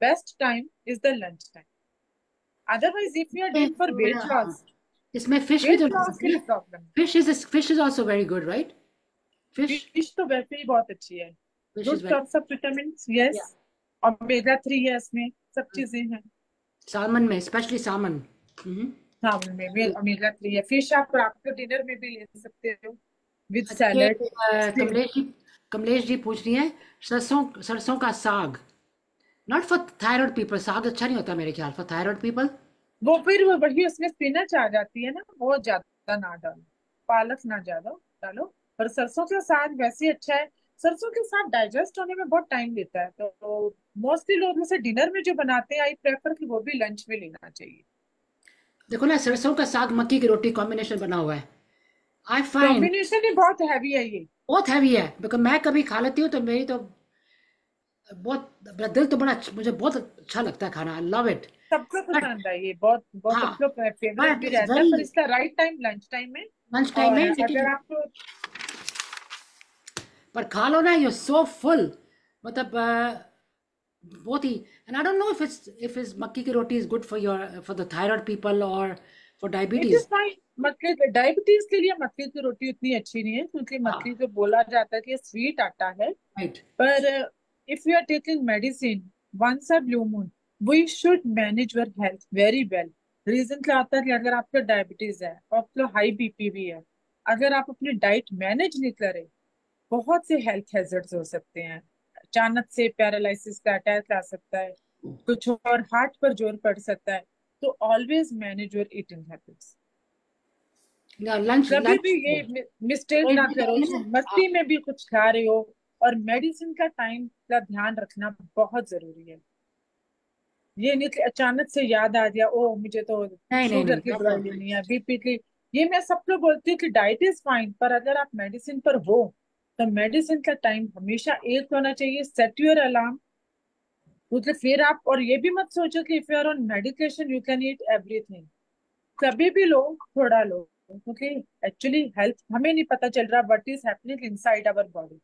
best time is the lunch time. Otherwise, if you are doing for weight हाँ, loss, इसमें फिश भी तो weight ले loss सकते के लिए हैं। Problem. Fish is also very good, right? Fish fish तो वैसे ही बहुत अच्छी है। Fish good is very, source of vitamin, yes. Omega 3 है इसमें, सब चीजें हैं। सालमन में स्पेशली सालमन। सावन में भी ओमेगा 3 है। फिश आप रात को डिनर में भी ले सकते हो विद ये सैलेड। कमलेश जी पूछ रही है, सरसों सरसों का साग, नॉट फॉर थायराइड पीपल। साग अच्छा नहीं होता मेरे ख्याल, फॉर थायराइड पीपल। वो फिर वो वही उसमें स्पिनच आ जाती है ना, वो ज्यादा ना डालो। पालक ना ज्यादा डालो। पर सरसों का साग वैसे ही अच्छा है। सरसों के साग डाइजेस्ट होने में बहुत टाइम लेता है, तो मोस्टली लोग उसे डिनर में जो बनाते हैं, आई प्रेफर कि वो भी लंच में लेना चाहिए। देखो ना, सरसों का साग मक्की की रोटी कॉम्बिनेशन बना हुआ है, आई फाइंड कॉम्बिनेशन ही बहुत हैवी है ये। बहुत हैवी है। बिकॉज मैं कभी खा लेती हूँ तो मेरी तो बहुत, मेरा दिल तो बड़ा मुझे बहुत अच्छा लगता है खाना, आई लव इट। सबको बट पसंद है ये, बहुत बहुत हाँ, सबको फेवरेट बट भी इट्स रहता है, वेरी पर इसका राइट टाइम लंच टाइम में। लंच टाइम और में, अगर लेकिन आपको पर खा लो ना, यू सो फुल, मतलब बहुत ही। And I don't know if is मक्की की रोटी is good for your, for the thyroid people और for it is diabetes. Fine. मक्के डायबिटीज के लिए मक्के की रोटी उतनी अच्छी नहीं है, क्योंकि मक्की हाँ, को बोला जाता है कि स्वीट आटा है। राइट। पर if you are taking medicine once a blue moon, we should manage your health very well. Reason क्या आता है कि अगर आपका डायबिटीज है और आपको हाई बीपी भी है, अगर आप अपनी डाइट मैनेज नहीं करें, बहुत से हेल्थ हैजर्ड्स हो सकते हैं। अचानक से पैरालिसिस का अटैक आ सकता है, कुछ और हार्ट पर जोर पड़ सकता है। तो always manage your eating habits. Lunch कभी भी लंच ये मिस्टेक कोई ना भी करो कहे कि ना, हाँ, मस्ती में भी कुछ खा रहे हो। और मेडिसिन का टाइम का ध्यान रखना बहुत जरूरी है। ये नहीं कि अचानक से याद आ गया, ओ मुझे तो नहीं नहीं शुगर नहीं, की दैट्स दवाई नॉट लेनी राइट। है, बीपी की। ये मैं सबको बोलती हूँ कि डाइट इज फाइन, पर अगर आप मेडिसिन पर हो तो मेडिसिन का टाइम हमेशा एक होना चाहिए। Set your alarm. क्योंकि फिर आप, और ये भी मत सोचो कि if you are on medication you can eat everything. कभी भी लो, थोड़ा लो, क्योंकि एक्चुअली हेल्थ हमें नहीं पता चल रहा what is happening inside our body.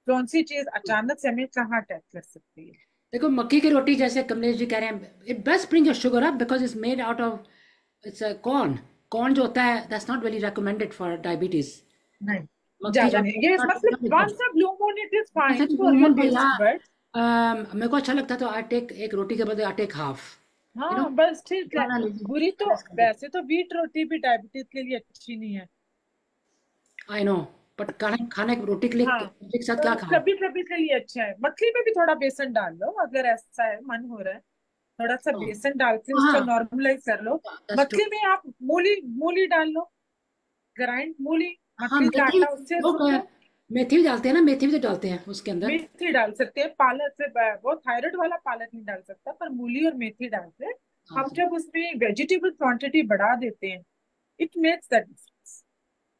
कौन सी चीज अचानक से हमें कहाँ अटैक कर सकती है। देखो मक्की की रोटी, जैसे कमलेश जी कह रहे हैं, it best bring your sugar up because it's made out of, it's corn. Corn जो होता है, that's not very recommended for diabetes. नहीं, मक्की ज्यादा जो नहीं, ये मतलब good। Once a blue moon it is वैसे फाइन तो फॉर योर ब्लूमून पर टेस्ट यहाँ बट। मेरे को अच्छा लगता है, तो आई टेक एक रोटी के बदले I take half, you know, हाँ बस ठीक है। खाना बुरी तो, लेस कर देती। वैसे तो व्हीट रोटी भी डायबिटीज के लिए अच्छी नहीं है। आई नो, बट खाना खाने रोटी के लिए हाँ, सब्जी के साथ क्या खाऊं? कभी कभी के लिए अच्छा है। मछली में भी थोड़ा बेसन डाल लो, अगर ऐसा है मन हो रहा है, थोड़ा सा हाँ बेसन डाल के उसको हाँ, नॉर्मलाइज कर लो। That's true. मछली में आप मूली मूली डाल लो, ग्राइंड मूली, हाँ मछली का मेथी, आटा उससे लोग गूंथो। मेथी भी डालते हैं ना, मेथी भी तो डालते हैं उसके अंदर। मेथी डाल सकते हैं, पालक से वो थायराइड वाला पालक नहीं डाल सकता, पर मूली और मेथी डाल के हाँ, हम जब उसमें वेजिटेबल क्वांटिटी बढ़ा देते हैं, it makes that difference.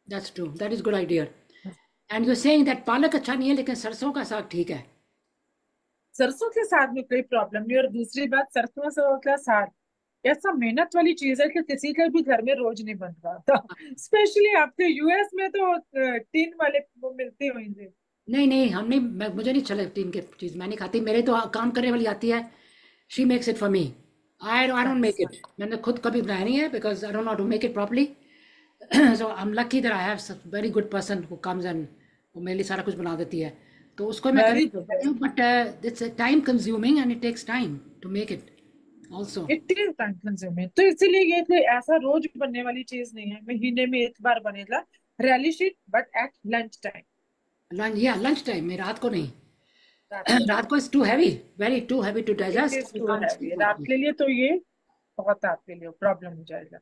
That's true, that is good idea. And you saying that पालक अच्छा नहीं है लेकिन सरसों का साग ठीक है। सरसों के साग में कोई प्रॉब्लम नहीं। और दूसरी बात, सरसों से का साग ऐसा मेहनत वाली चीज है कि किसी के भी घर में रोज नहीं बन रहा था। स्पेशली आपके यूएस में तो टीन वाले वो मिलते होंगे। नहीं नहीं, हम नहीं, मुझे नहीं चले तीन के चीज़, मैं नहीं खाती। मेरे तो काम करने वाली आती है, she makes it for me. I don't make अच्छा, इट, मैंने खुद कभी बनाया नहीं है because I don't know how to make it properly. So I am lucky that I have very good person who comes and वो मेरे लिए सारा कुछ बना देती है। तो उसको मैं वेरी गुड। करती हूँ, but it's time consuming and it takes time to make it also. It is time consuming, तो इसीलिए ये कोई ऐसा रोज बनने वाली चीज नहीं है, महीने में एक बार बनेगा। Really sheet but at lunch time. Lunch, या लंच टाइम में, रात को नहीं। रात को रात को is too heavy, very too heavy to it digest, is you to can't heavy, sleep रात प्रॉपर्ली। के लिए तो ये बहुत आपके लिए प्रॉब्लम हो जाएगा।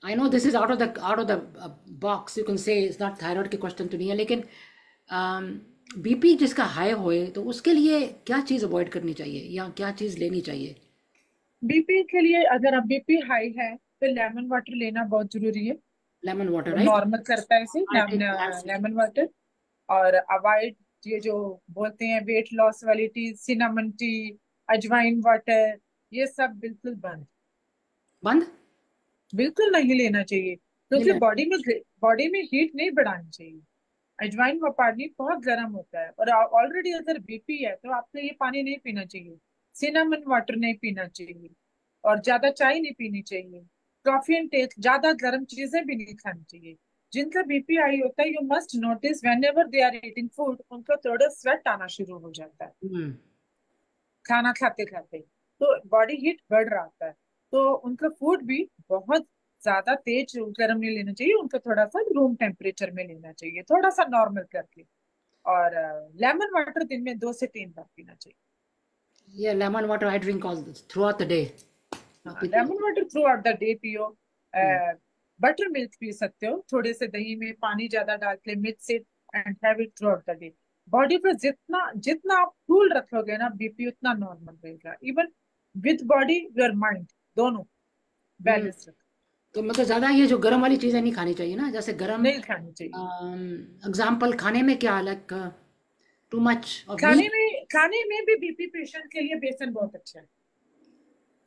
I know this is out of the box, you can से इट्स नॉट थायराइड के क्वेश्चन तो नहीं है, लेकिन बीपी जिसका हाई होए तो उसके लिए क्या चीज़ अवॉइड करनी चाहिए या क्या चीज़ लेनी चाहिए? बीपी के लिए, अगर आप बीपी हाई है तो लेमन वाटर लेना बहुत जरूरी है। लेमन वाटर, वो राइट? नॉर्मल करता है इसे, आई टेक लेमन वाटर। और अवॉइड ये जो बोलते हैं वेट लॉस वाली टी, सिनामन टी, अजवाइन वाटर, ये सब बिल्कुल बंद। बंद बिल्कुल नहीं लेना चाहिए, नहीं क्योंकि ले। बॉडी में हीट नहीं बढ़ानी चाहिए। अजवाइन व पानी बहुत गर्म होता है, और ऑलरेडी अगर बीपी है तो आपको ये पानी नहीं पीना चाहिए। सिनामन वाटर नहीं पीना चाहिए, और ज्यादा चाय नहीं पीनी चाहिए। कॉफी एंड टेक, ज्यादा गर्म चीजें भी नहीं खानी चाहिए। जिनका बीपी हाई होता है, you must notice whenever they are eating food, उनको थोड़ा स्वेट आना शुरू हो जाता है हम्म। खाना खाते खाते। तो बॉडी हीट बढ़ रहा होता है, तो उनका फूड भी बहुत ज्यादा तेज गर्म नहीं लेना चाहिए, उनको थोड़ा सा रूम टेम्परेचर में लेना चाहिए, थोड़ा सा नॉर्मल करके। और लेमन वाटर दिन में 2 से 3 बार पीना चाहिए। ये lemon water I drink all through out the day, हाँ, पीती लेमन हूँ। Water through out the day पियो। हम्म। बटर मिल्क पी सकते हो, थोड़े से दही में पानी ज्यादा डाल के mix it and have it through out the day. Body पर जितना जितना आप कूल रखोगे ना, बीपी उतना नॉर्मल रहेगा। Even with body your mind, दोनों हम्म। बैलेंस रख। तो मतलब ज़्यादा ये जो गर्म वाली चीज़ें नहीं खानी चाहिए ना, जैसे गर्म। नहीं खानी चाहिए। एग्जाम्पल खाने में क्या, like too much of meat? खाने में भी बीपी पेशेंट के लिए बेसन बहुत अच्छा है।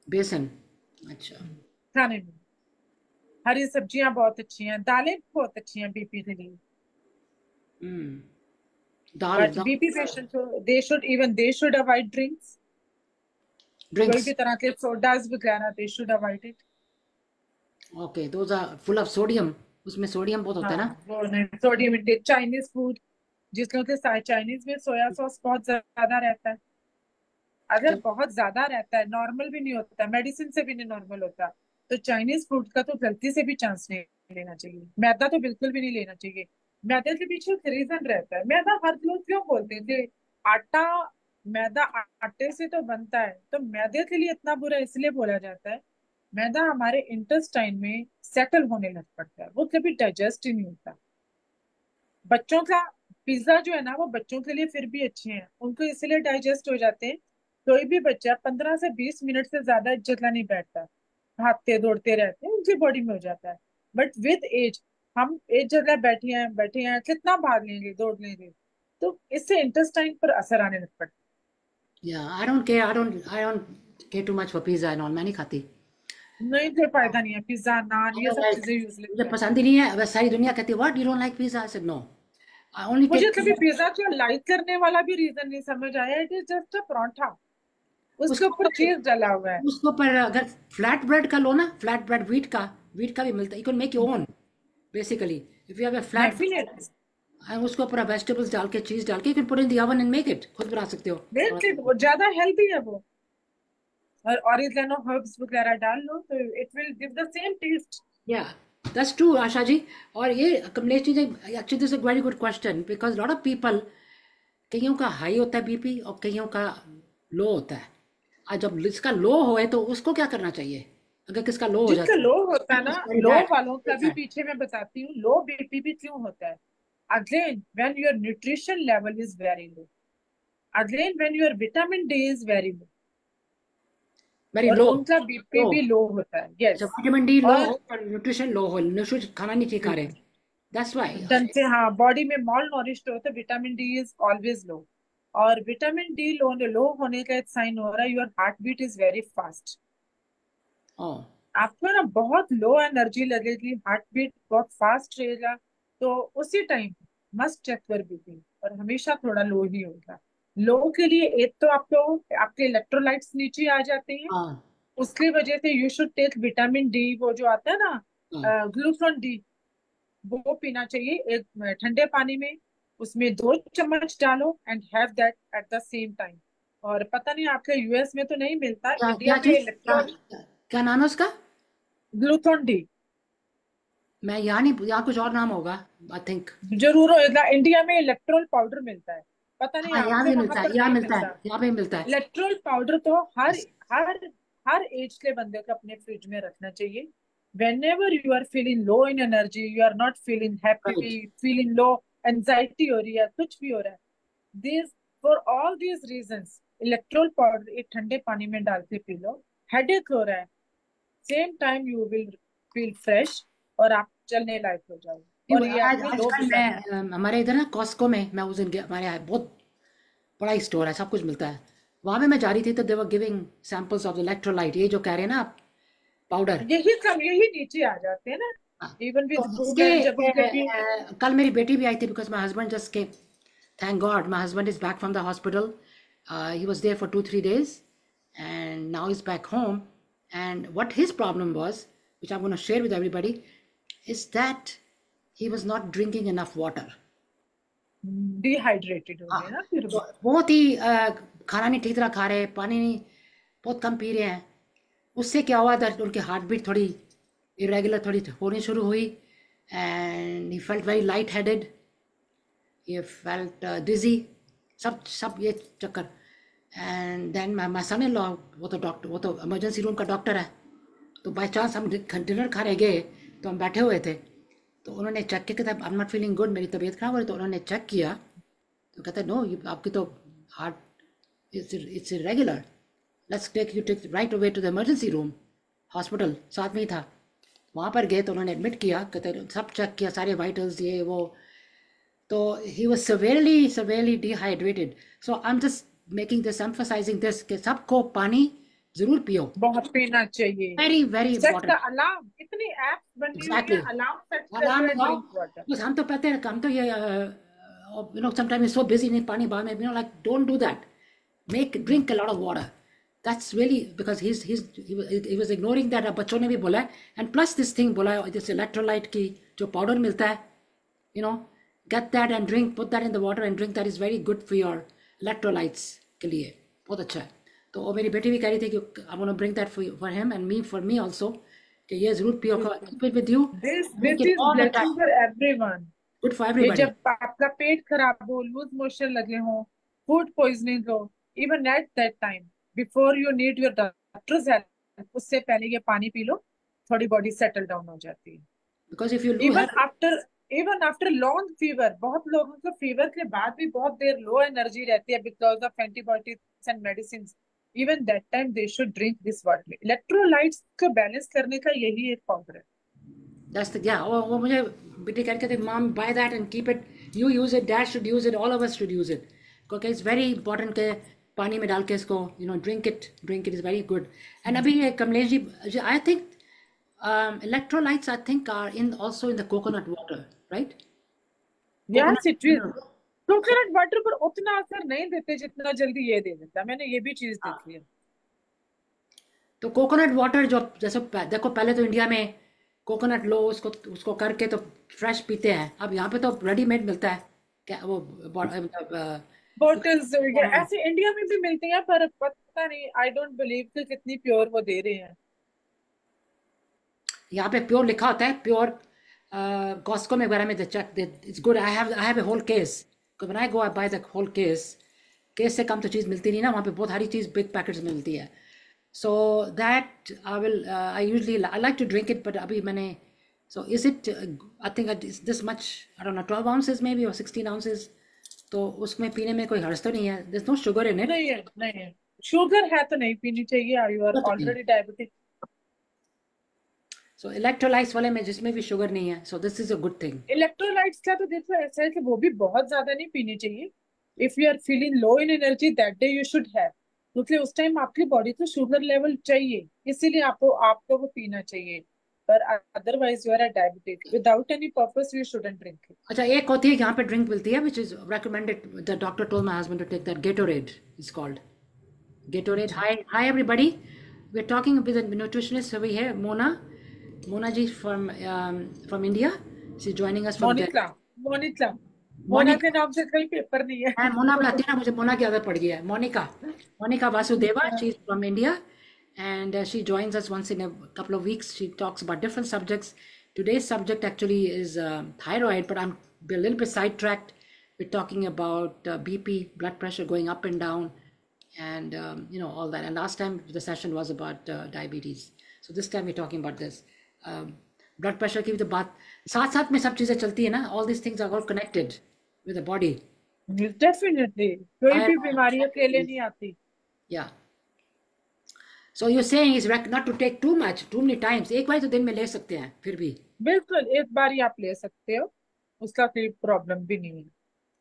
बेसन, अच्छा। खाने में हरी सब्जियां बहुत अच्छी हैं, दालें बहुत अच्छी हैं बीपी के लिए। हम्म। दाल बट दाल BP patient they should avoid drinks. कोई ड्रिंक्स, भी तरह के सोडाज वगैरह they should avoid it. Okay, those are full of sodium, उसमें सोडियम बहुत होता है ना। हाँ, वो नहीं, सोडियम इंटेक, चाइनीज फूड, जिसमें कि चाइनीज में सोया सॉस बहुत ज्यादा रहता है। अगर तो बहुत ज्यादा रहता है, नॉर्मल भी नहीं होता, मेडिसिन से भी नहीं नॉर्मल होता, तो चाइनीज फूड का तो गलती से भी चांस नहीं लेना चाहिए। मैदा तो बिल्कुल भी नहीं लेना चाहिए। मैदे के पीछे एक रीजन रहता है। मैदा हर लोग क्यों बोलते थे, आटा, मैदा आटे से तो बनता है, तो मैदे के लिए इतना बुरा इसलिए बोला जाता है। मैदा हमारे इंटेस्टाइन में सेटल होने लग पड़ता है, वो कभी डाइजेस्ट ही नहीं होता। बच्चों का पिज्जा जो है ना, वो बच्चों के लिए फिर भी अच्छे हैं, उनको इसलिए डाइजेस्ट हो जाते हैं। कोई भी बच्चा 15 से 20 मिनट से ज्यादा एक जगह नहीं बैठता, भागते दौड़ते रहते हैं, उनकी बॉडी में हो जाता है। बट विद एज, हम एक जगह बैठे हैं कितना भाग लेंगे, दौड़ लेंगे, तो इससे इंटेस्टाइन पर असर आने लग पड़ता या I don't care too much for pizza and all, मैं नहीं खाती। है। नहीं, कोई फायदा नहीं है, पिज्जा नान I ये don't सब like, चीजें यूजलेस मुझे है। पसंद ही नहीं है, बस सारी दुनिया कहती है what you don't like pizza, I said no, I only मुझे टेक। कभी पिज्जा को लाइक करने वाला भी रीजन नहीं समझ आया। It is just a paratha, उसके उसको ऊपर चीज डला हुआ है। उसको पर अगर फ्लैट ब्रेड का लो ना, फ्लैट ब्रेड वीट का भी मिलता है, you can make your own basically. If you have a flat, definitely, उसको पूरा वेजिटेबल्स डाल के, चीज डाल के, you can put in the oven and make it, खुद बना सकते हो थोड़ा बिल्कुल वो सा। ज्यादा हेल्दी है वो। और ऑरिगेनो हर्ब्स वगैरह डाल लो, तो it will give the same taste. या That's true, Asha ji. और ये कमलेश जी ने actually this is a very good question because lot of people कईयों का हाई होता है बीपी और कईयों का लो होता है। और जब जिसका लो होए तो उसको क्या करना चाहिए? अगर किसका लो हो जिसका जाता है, लो होता है ना, it's very लो bad. वालों का होता भी है। पीछे मैं बताती हूँ लो बीपी भी क्यों होता है। Again when your nutrition level is very low, again when your vitamin D is very low, very और लो। उनका बीपी लो। भी लो होता है। अच्छा, यस। विटामिन डी लो और हो और न्यूट्रिशन लो हो, न्यूट्रिशन खाना नहीं ठीक खा रहे। That's why. ढंग से, हाँ, बॉडी में मॉल नॉरिश्ड हो तो विटामिन डी इज ऑलवेज लो। और विटामिन डी लो होने का एक साइन हो रहा है your heart beat is very fast. Oh. आपको ना बहुत लो एनर्जी लगेगी, हार्ट बीट बहुत फास्ट रहेगा, तो उसी time must check your BP, और हमेशा थोड़ा लो ही होगा। लो के लिए एक तो आपको आपके इलेक्ट्रोलाइट्स नीचे आ जाते हैं, हाँ। उसकी वजह से you should take vitamin D, वो जो आता है ना, हाँ। ग्लूकोन डी, वो पीना चाहिए एक ठंडे पानी में। उसमें 2 चम्मच डालो and have that at the same time. और पता नहीं आपके यूएस में तो नहीं मिलता, क्या इंडिया क्या में चीज, क्या इलेक्ट्रॉन क्या नाम है उसका? ग्लूकोन डी मैं यहाँ नहीं, यहाँ कुछ और नाम होगा, आई थिंक। जरूर होगा। इंडिया में इलेक्ट्रॉल पाउडर मिलता है, पता नहीं हाँ, यहाँ आपको भी वहां मिलता पर है, यहाँ नहीं मिलता है, मिलता। यहाँ पे मिलता है। इलेक्ट्रॉल पाउडर तो हर Yes. हर हर एज के बंदे को अपने फ्रिज में रखना चाहिए। whenever you are feeling low in energy, you are not feeling happy, Right. feeling low, anxiety हो रही है, कुछ भी हो रहा है, this for all these reasons Electral powder एक ठंडे पानी में डाल के पी लो। हेडेक हो रहा है, same time you will feel fresh, और आप चलने लायक हो जाओगे, और ये आज आपके लो आजकल मैं विटामिन। हमारे इधर ना कॉस्को में मैं उस दिन गया, हमारे यहाँ बहुत बड़ा ही स्टोर है, सब कुछ मिलता है। वहां पे मैं जा रही थी तो देवर गिविंग सैंपल्स ऑफ इलेक्ट्रोलाइट, ये जो कह रहे हैं ना आप, पाउडर। यही सब यही नीचे आ जाते हैं ना, इवन तो विद इसके वुमेन जब उनके भी। कल मेरी बेटी भी आई थी because my husband just came, thank God my husband is back from the hospital. He was there for 2 3 days and now he's back home. And what his problem was, which I'm going to share with everybody, is that he was not drinking enough water. Dehydrated हो हाँ, गए ना फिर तो वो। बहुत ही खाना नहीं ठीक तरह खा रहे, पानी नहीं, बहुत कम पी रहे हैं। उससे क्या हुआ that उनकी हार्ट बीट थोड़ी इरेगुलर थोड़ी होनी शुरू हुई, and he felt very light headed, he felt dizzy, सब ये चक्कर। And then my son in law, वो तो डॉक्टर, वो तो इमरजेंसी रूम का डॉक्टर है, तो बाई चांस हम डिनर खाने गए तो हम बैठे हुए थे, तो उन्होंने चेक किया, कहता I am not feeling good, मेरी तबीयत खराब हो रही, तो उन्होंने चेक किया तो कहते नो, आपकी तो heart it's irregular, let's take you take right away to the emergency room. Hospital साथ में ही था, वहाँ पर गए तो उन्होंने एडमिट किया, कहते सब चेक किया, सारे वाइटल्स ये वो, तो he was severely dehydrated. So I'm just making this, emphasizing this कि सबको पानी जरूर पियो, बहुत पीना चाहिए। very सेट का important. अलार्म, इतनी एप्स बनी हुई है, Exactly. अलार्म सेट कर अलार्म लो एंड लगाओ, ड्रिंक वाटर। बस हम तो कहते हैं, हम तो ये sometimes you're so busy नहीं पानी बाद में, like don't do that, drink a lot of water. That's really because he was ignoring that. अब बच्चों ने भी बोला है, and plus this thing बोला है, this electrolyte की जो पाउडर मिलता है, you know, get that and drink, put that in the water and drink, that is very good for your electrolytes के लिए, बहुत अच्छा है। तो वो मेरी बेटी भी कह रही थी कि I'm gonna bring that for him and me, for me also, कि ये जरूर पियो, keep it with you, this drink it is all the blessing time, for everyone. good for ये everybody. जब आपका पेट खराब हो, लूज मोशन लगे हो, फूड पॉइजनिंग हो, even at that time before you need your doctors help, उससे पहले ये पानी पी लो, थोड़ी बॉडी सेटल डाउन हो जाती है। Because if you do even have, after even after long fever, बहुत लोगों को फीवर के बाद भी बहुत देर लो एनर्जी रहती है because of antibiotics and medicine. Even that time they should drink this water. Electrolytes को बैलेंस करने का यही एक पाउडर है। that's the, yeah, वो मुझे बेटी कह रही थी, mom buy that and keep it, you use it, dad should use it, all of us should use it, क्योंकि it's very important के पानी में डाल के इसको, you know, drink it is very good. And अभी ये Kamlesh ji, I think electrolytes I think are in also in the coconut water, right? Yes it is. Coconut, coconut water पर उतना असर नहीं देते जितना जल्दी ये दे देता, मैंने ये भी चीज देखी है। तो कोकोनट वाटर जो जैसे देखो, पहले तो इंडिया में कोकोनट लो, उसको उसको करके तो फ्रेश पीते हैं, अब यहाँ पे तो रेडीमेड मिलता है, क्या वो बोटल्स ऐसे इंडिया में भी मिलती हैं, पर पता नहीं, आई डोंट बिलीव कि कितनी प्योर वो दे रहे हैं। यहाँ पे प्योर लिखा होता है, प्योर कॉस्को में वगैरह में check, it's good. I have a whole case, when I go I buy the whole case से कम तो चीज़ मिलती नहीं ना, वहाँ पे बहुत सारी चीज़ बिग पैकेट्स में मिलती है। So that I usually I like to drink it, but अभी मैंने, so is it I think it's this much, I don't know, 12 ounces maybe or 16 ounces, तो उसमें पीने में कोई हर्ज तो नहीं है, there's no sugar in it। नहीं है, नहीं है, शुगर है तो नहीं पीनी चाहिए, यू आर नहीं। Already diabetic. so electrolytes वाले में जिसमें भी शुगर नहीं है, so this is a good thing। Electrolytes का तो देखो ऐसा है कि वो भी बहुत ज्यादा नहीं पीनी चाहिए। If you are feeling low in energy that day you should have, क्योंकि उस टाइम आपकी बॉडी को शुगर लेवल चाहिए, इसीलिए आपको वो पीना चाहिए। पर otherwise you are diabetic without any purpose you shouldn't drink it. अच्छा, एक होती है यहाँ पे ड्रिंक मिलती है which is recommended, the doctor told my husband to take that, Gatorade is called Gatorade। Hi everybody, we're talking with a nutritionist over here, Mona ji from India, she's joining us from Monica, Mona के नाम से कहीं paper नहीं है। मोना बुलाती है ना, मुझे मोना की आदत पड़ गई है। Monika Vasudeva, she's from India, and she joins us once in a couple of weeks. She talks about different subjects. Today's subject actually is thyroid, but I'm a little bit sidetracked. We're talking about BP, blood pressure going up and down, and all that. And last time the session was about diabetes. So this time we're talking about this. Blood pressure की भी तो बात साथ साथ में सब चीजें चलती है ना, all these things are all connected with the body। Definitely, कोई भी बीमारी अकेले नहीं आती। Yeah. So you're saying is not to take too many times, एक बार तो दिन में ले सकते हैं फिर भी। बिल्कुल, एक बार ही आप ले सकते हो, उसका कोई प्रॉब्लम भी नहीं है।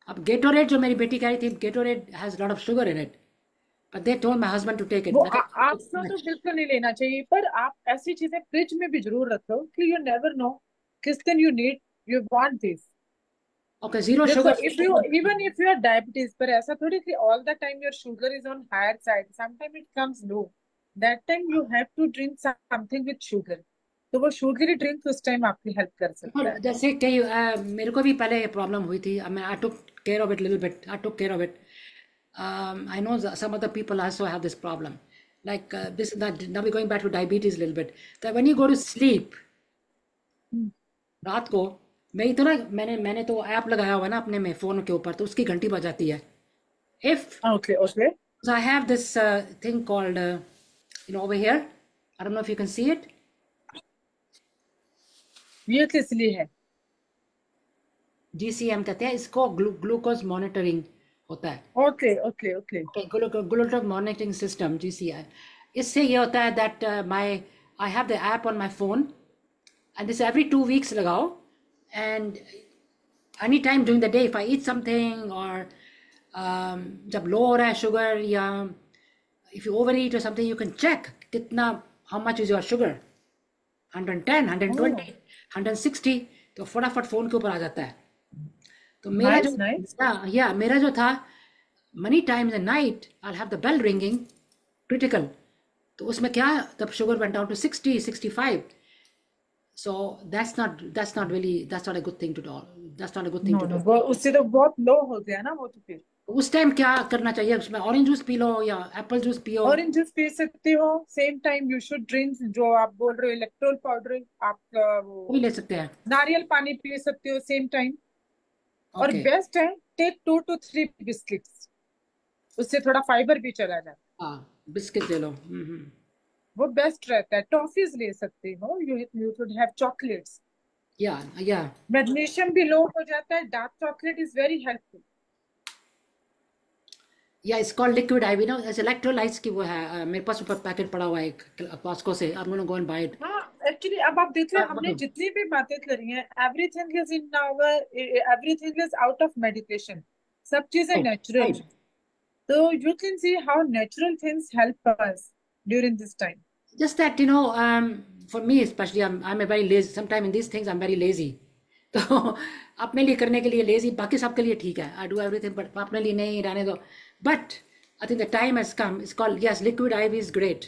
अब Gatorade जो मेरी बेटी कह रही थी, Gatorade has a lot of sugar in it, but they told my husband to take it। वो आपको तो बिल्कुल नहीं लेना चाहिए, पर आप ऐसी चीजें फ्रिज में भी जरूर रखो कि यू नेवर नो किस दिन you want this. Okay, zero sugar। Even if you are diabetes, पर ऐसा थोड़ी कि all the time your sugar is on higher side, sometimes it comes low, that time you have to drink something with sugar, तो वो sugary drink उस time आपकी help कर सकता है। जैसे कई मेरे को भी पहले ये प्रॉब्लम हुई थी, मैं I took care of it little bit, I took care of it। I know some other people also have this problem, like this that now we're going back to diabetes a little bit, that when you go to sleep रात को, मेरी तो ना मैंने तो app लगाया हुआ है ना अपने में फोन के ऊपर, तो उसकी घंटी बजाती है। If Okay, so I have this thing called over here, I don't know if you can see it। ये किस लिए है? GCM कहते हैं इसको, ग्लूकोज मॉनिटरिंग होता है। Okay glucose monitoring system, GCI। इससे ये होता है that I have the app on my phone, and this every 2 weeks लगाओ, and any time during the day if I eat something, और जब लो हो रहा है शुगर, या इफ यू ओवर ईट और समथिंग, यू कैन चेक कितना, how much is your sugar, 110, 120, 160, तो फटाफट फोन के ऊपर आ जाता है। तो मेरा जो था, many times at night I'll have the bell ringing, critical, तो उसमें क्या, तब sugar went down to 60, 65, so that's not a good thing to do, वो उससे तो बहुत लो हो गया ना वो, तो फिर उस टाइम क्या करना चाहिए, उसमें ऑरेंज जूस पी लो या एप्पल जूस पियो। ऑरेंज जूस पी सकते हो, same time you should drink जो आप बोल रहे हो इलेक्ट्रोल पाउडर, आपका वो भी ले सकते हैं, नारियल पानी पी सकते हो सेम टाइम। और Okay। बेस्ट है टेक 2 to 3 बिस्किट्स, उससे थोड़ा फाइबर भी चला जाता है। हाँ, बिस्किट ले लो। वो बेस्ट रहता है। टॉफीज ले सकते हो, यू शुड हैव चॉकलेट्स। या मैग्नीशियम भी लो हो जाता है, dark chocolate is very helpful. या it's called liquid IV, no, ऐसे इलेक्ट्रोलाइट्स की वो है, मेरे पास ऊपर पैकेट पड़ा हुआ है एक कॉस्को से, I'm gonna go and buy it। हाँ, एक्चुअली अब आप देख रहे हैं हमने जितनी भी बातें करी हैं, everything is out of medication, सब चीजें नेचुरल। तो you can see how natural things help us during this time. Just that, for me especially, I'm a very lazy, sometimes in these things I'm very lazy। तो अपने लिए करने के लिए lazy, बाकी सबके लिए ठीक है, I do everything, but अपने लिए नहीं, रहने दो। But I think the time has come, it's called, yes, liquid IV is great,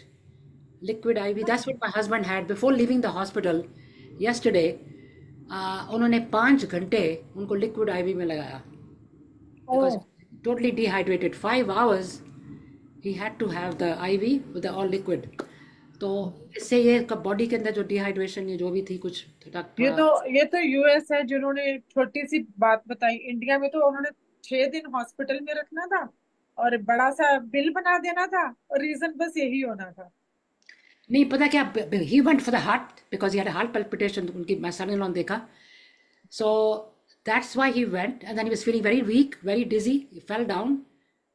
liquid IV, that's what my husband had before leaving the hospital yesterday। उन्होंने 5 घंटे उनको liquid IV में लगाया, because totally dehydrated, 5 hours he had to have the IV with the all liquid। तो इससे ये body के अंदर जो डिहाइड्रेशन ये जो भी थी कुछ ये तो यूएस है जिन्होंने एक छोटी सी बात बताई। इंडिया में तो उन्होंने 6 दिन हॉस्पिटल में रखना था और बड़ा सा बिल बना देना था और रीजन बस यही होना था। नहीं पता क्या, he went for the heart because he had heart palpitation, उनकी मैं सन इन लॉ ने देखा, so that's why he went, and then he was feeling very weak, very dizzy, he fell down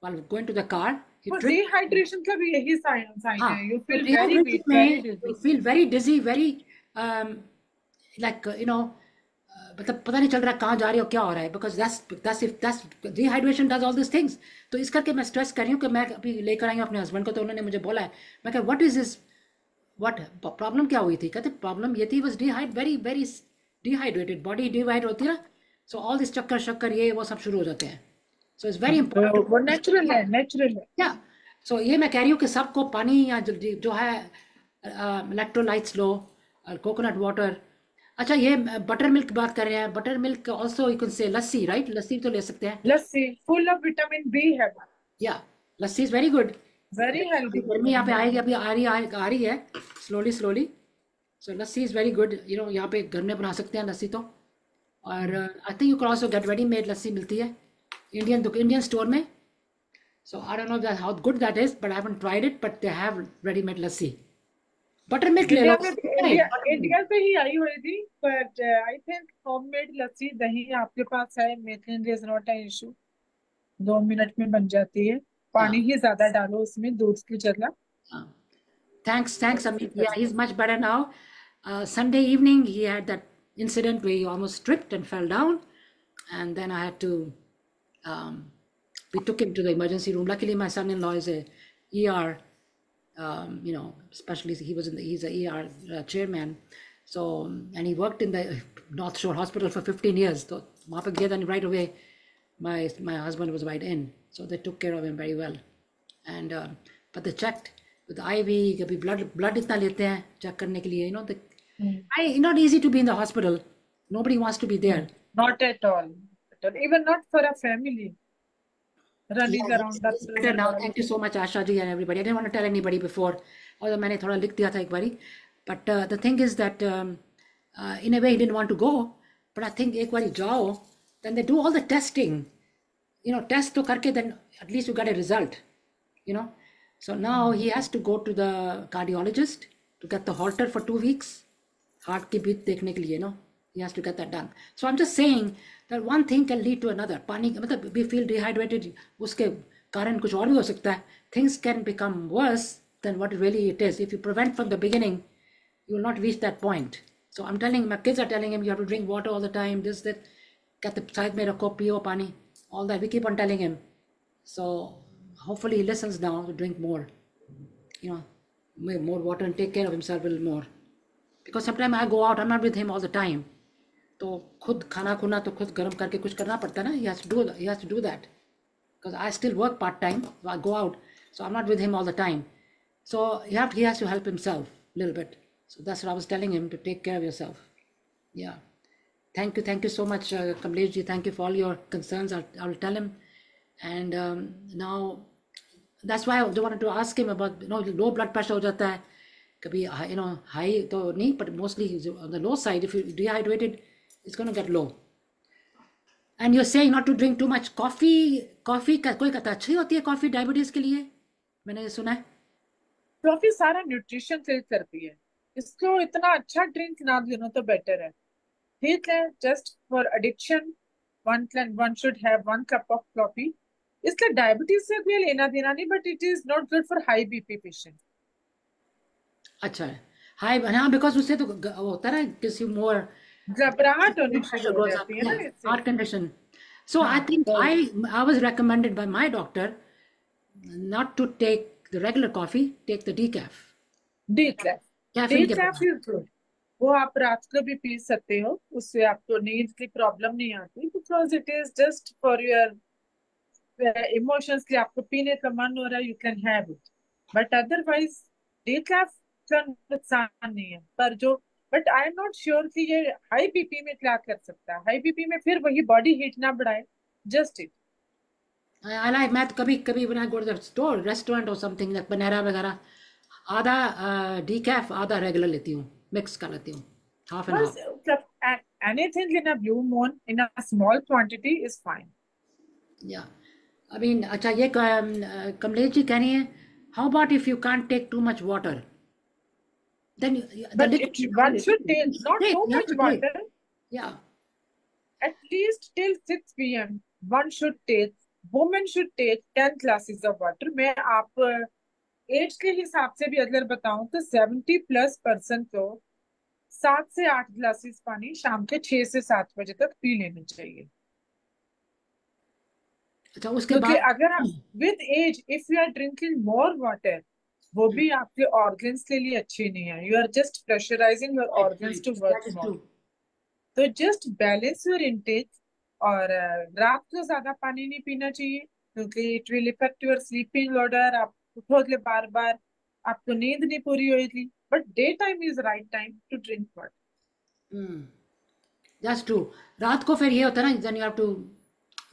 while going to the car, he वो tripped. Dehydration का भी यही sign हाँ, है, यू तो फील वेरी dehydration वीक, में very dizzy. you feel very dizzy, very um, like you know मतलब पता नहीं चल रहा कहाँ जा रही हो क्या हो रहा है, because that's dehydration does all these things. तो इस करके मैं स्ट्रेस कर रही हूँ कि मैं अभी लेकर आई हूँ अपने हस्बैंड को, तो उन्होंने मुझे बोला है, मैं कहा what is this, what problem क्या हुई थी, कहते प्रॉब्लम ये थी, was very very dehydrated, body dehydrate होती है ना, सो ऑल दिस चक्कर शक्कर ये वो सब शुरू हो जाते हैं, सो इट्स वेरी इंपॉर्टेंट। वो नेचुरल है, नेचुरल है। या सो ये मैं कह रही हूँ कि सबको पानी या जो है इलेक्ट्रोलाइट्स लो, कोकोनट वाटर। अच्छा ये बटर मिल्क बात कर रहे हैं, butter milk also you can say lassi, right, lassi तो ले सकते हैं। Lassi full of vitamin B है, या lassi is very good. Very healthy. गर्मी यहाँ पे आएगी, अभी आ रही है slowly slowly, so lassi is very good, you know यहाँ पे घर में बना सकते हैं लस्सी तो। और I think you can also get readymade lassi मिलती है इंडियन स्टोर में, so I don't know how good that is, but I haven't tried it, but they have ready-made lassi. Buttermilk ले लो। इंडिया से ही आई हुई थी, बट आई थिंक होममेड लस्सी दही आपके पास है, making is not an issue, 2 minute में बन जाती है। पानी ही ज्यादा डालो उसमें दूध की जगह। Thanks, Amit. Yeah, he's much better now. Sunday evening, he had that incident where he almost tripped and fell down, and then I had to. We took him to the emergency room. Luckily, my son-in-law is a ER. You know, especially he's a ER chairman. So, and he worked in the North Shore Hospital for 15 years. So, वहाँ पे गया, then right away, my husband was right in. So they took care of him very well. And but they checked with IV, कभी blood इतना लेते हैं check करने के लिए, you know, not easy to be in the hospital. Nobody wants to be there. Not at all. Even not for a family. Running around It's better now. Thank you so much, Asha ji and everybody. I didn't want to tell anybody before, although मैंने थोड़ा लिख दिया था एक बारी. But the thing is that in a way he didn't want to go. But I think एक बारी जाओ, then they do all the testing. You know, test तो करके, then at least you got a result. You know, so now he has to go to the cardiologist to get the Holter for 2 weeks. Heart की beat देखने के लिए, you know, he has to get that done. So I'm just saying that one thing can lead to another. पानी मतलब we feel dehydrated, उसके कारण कुछ और भी हो सकता है. Things can become worse than what really it is. If you prevent from the beginning, you will not reach that point. So I'm telling, my kids are telling him you have to drink water all the time, this, that, कहते side में रखो, पियो पानी, all that. We keep on telling him. So hopefully he listens now to drink more, you know, more water and take care of himself a little more. Because sometimes I go out, I'm not with him all the time. तो खुद खाना खुना तो खुद गर्म करके कुछ करना पड़ता है ना. He has to do that because I still work part time, so I go out, so I'm not with him all the time. So he has to help himself a little bit. So that's what I was telling him, to take care of yourself. Yeah, thank you so much, Kamlesh ji. Thank you for all your concerns. I'll tell him. And now that's why I wanted to ask him about, you know, low blood pressure हो जाता है कभी, you know, high तो नहीं, but mostly on the low side. If you're dehydrated, it's going to get low. And you're saying not to drink too much coffee. Coffee का कोई कहता है अच्छी होती है coffee diabetes के लिए, मैंने ये सुना है. कॉफी सारा न्यूट्रिशन फिल करती है, इसको इतना अच्छा ड्रिंक ना लेना तो बेटर है. ठीक है, just for addiction one should have 1 cup of coffee. इसका डायबिटीज से कोई लेना देना नहीं, but it is not good for high BP patient. अच्छा है हाई, हाँ, बिकॉज उससे तो होता है ना किसी मोर घबराहट होनी शुरू हो जाती है ना इससे. heart condition. So I think I was recommended by my doctor not to take the regular coffee, take the decaf. Decaf. Decaf is good. वो आप रात को भी पी सकते हो, उससे आपको नींद की प्रॉब्लम नहीं आती, because it is just for your emotions के आपको पीने का मन हो रहा है, you can have it. But otherwise decaf का नुकसान नहीं है. पर जो but I am not sure कि ये हाई बीपी में क्या कर सकता है. हाई बीपी में फिर वही बॉडी हीट ना बढ़ाए, जस्ट इट. I like मैं कभी when I go to the store, restaurant or something like Panera वगैरह, आधा डीकैफ आधा रेगुलर लेती हूँ, मिक्स कर लेती हूँ, हाफ एंड बस half. anything in a blue moon in a small quantity is fine. या आई मीन अच्छा, ये कमलेश जी कह रही है, how about if you can't take too much water, then the But one should take not too you have much to take, water. yeah. At least till 6 p.m. one should take, women should take 10 glasses of water. मैं आप as के हिसाब से भी अगर बताऊं तो 70+% तो 7 से 8 ग्लासेस पानी शाम के 6 से 7 बजे तक पी लेने चाहिए। अच्छा उसके क्योंकि बाद अगर आप with age if you are drinking more water, वो भी आपके ऑर्गन्स के लिए अच्छी नहीं है। You are just pressurising your right organs right, to work that is more. True. तो जस्ट बैलेंस योर इनटेक। और रात को ज्यादा पानी नहीं पीना चाहिए क्योंकि it will affect your sleeping order. आप उठोगे बार बार, आपको नींद नहीं पूरी होगी। But day time is right time to drink water. That's true. रात को फिर ये होता है ना, then you have to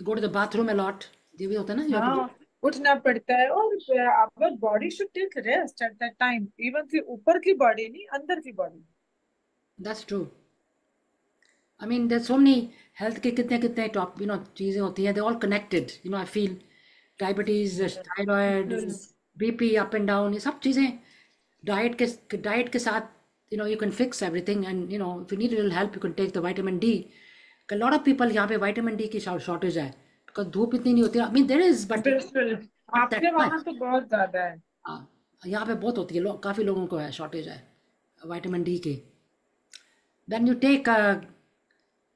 go to the bathroom a lot, ये भी होता है ना, यू हैव टू। हाँ, उठना पड़ता है। और our body should take rest at that time, even की ऊपर की बॉडी नहीं, अंदर की body. That's true. I mean there so many health के कितने कितने टॉप चीज़ें होती हैं, they all connected, I feel diabetes, thyroid, BP up and down, ये सब चीज़ें डाइट के साथ you can fix everything, and if you need a little help you can take the vitamin D. A lot of people यहाँ पे vitamin D की shortage है because धूप इतनी नहीं होती, I mean there is but बिल्कुल, not that आपके वहां much. तो बहुत ज्यादा है। हाँ, यहाँ पे बहुत होती है, काफ़ी लोगों को है शॉर्टेज है विटामिन डी की। Then you take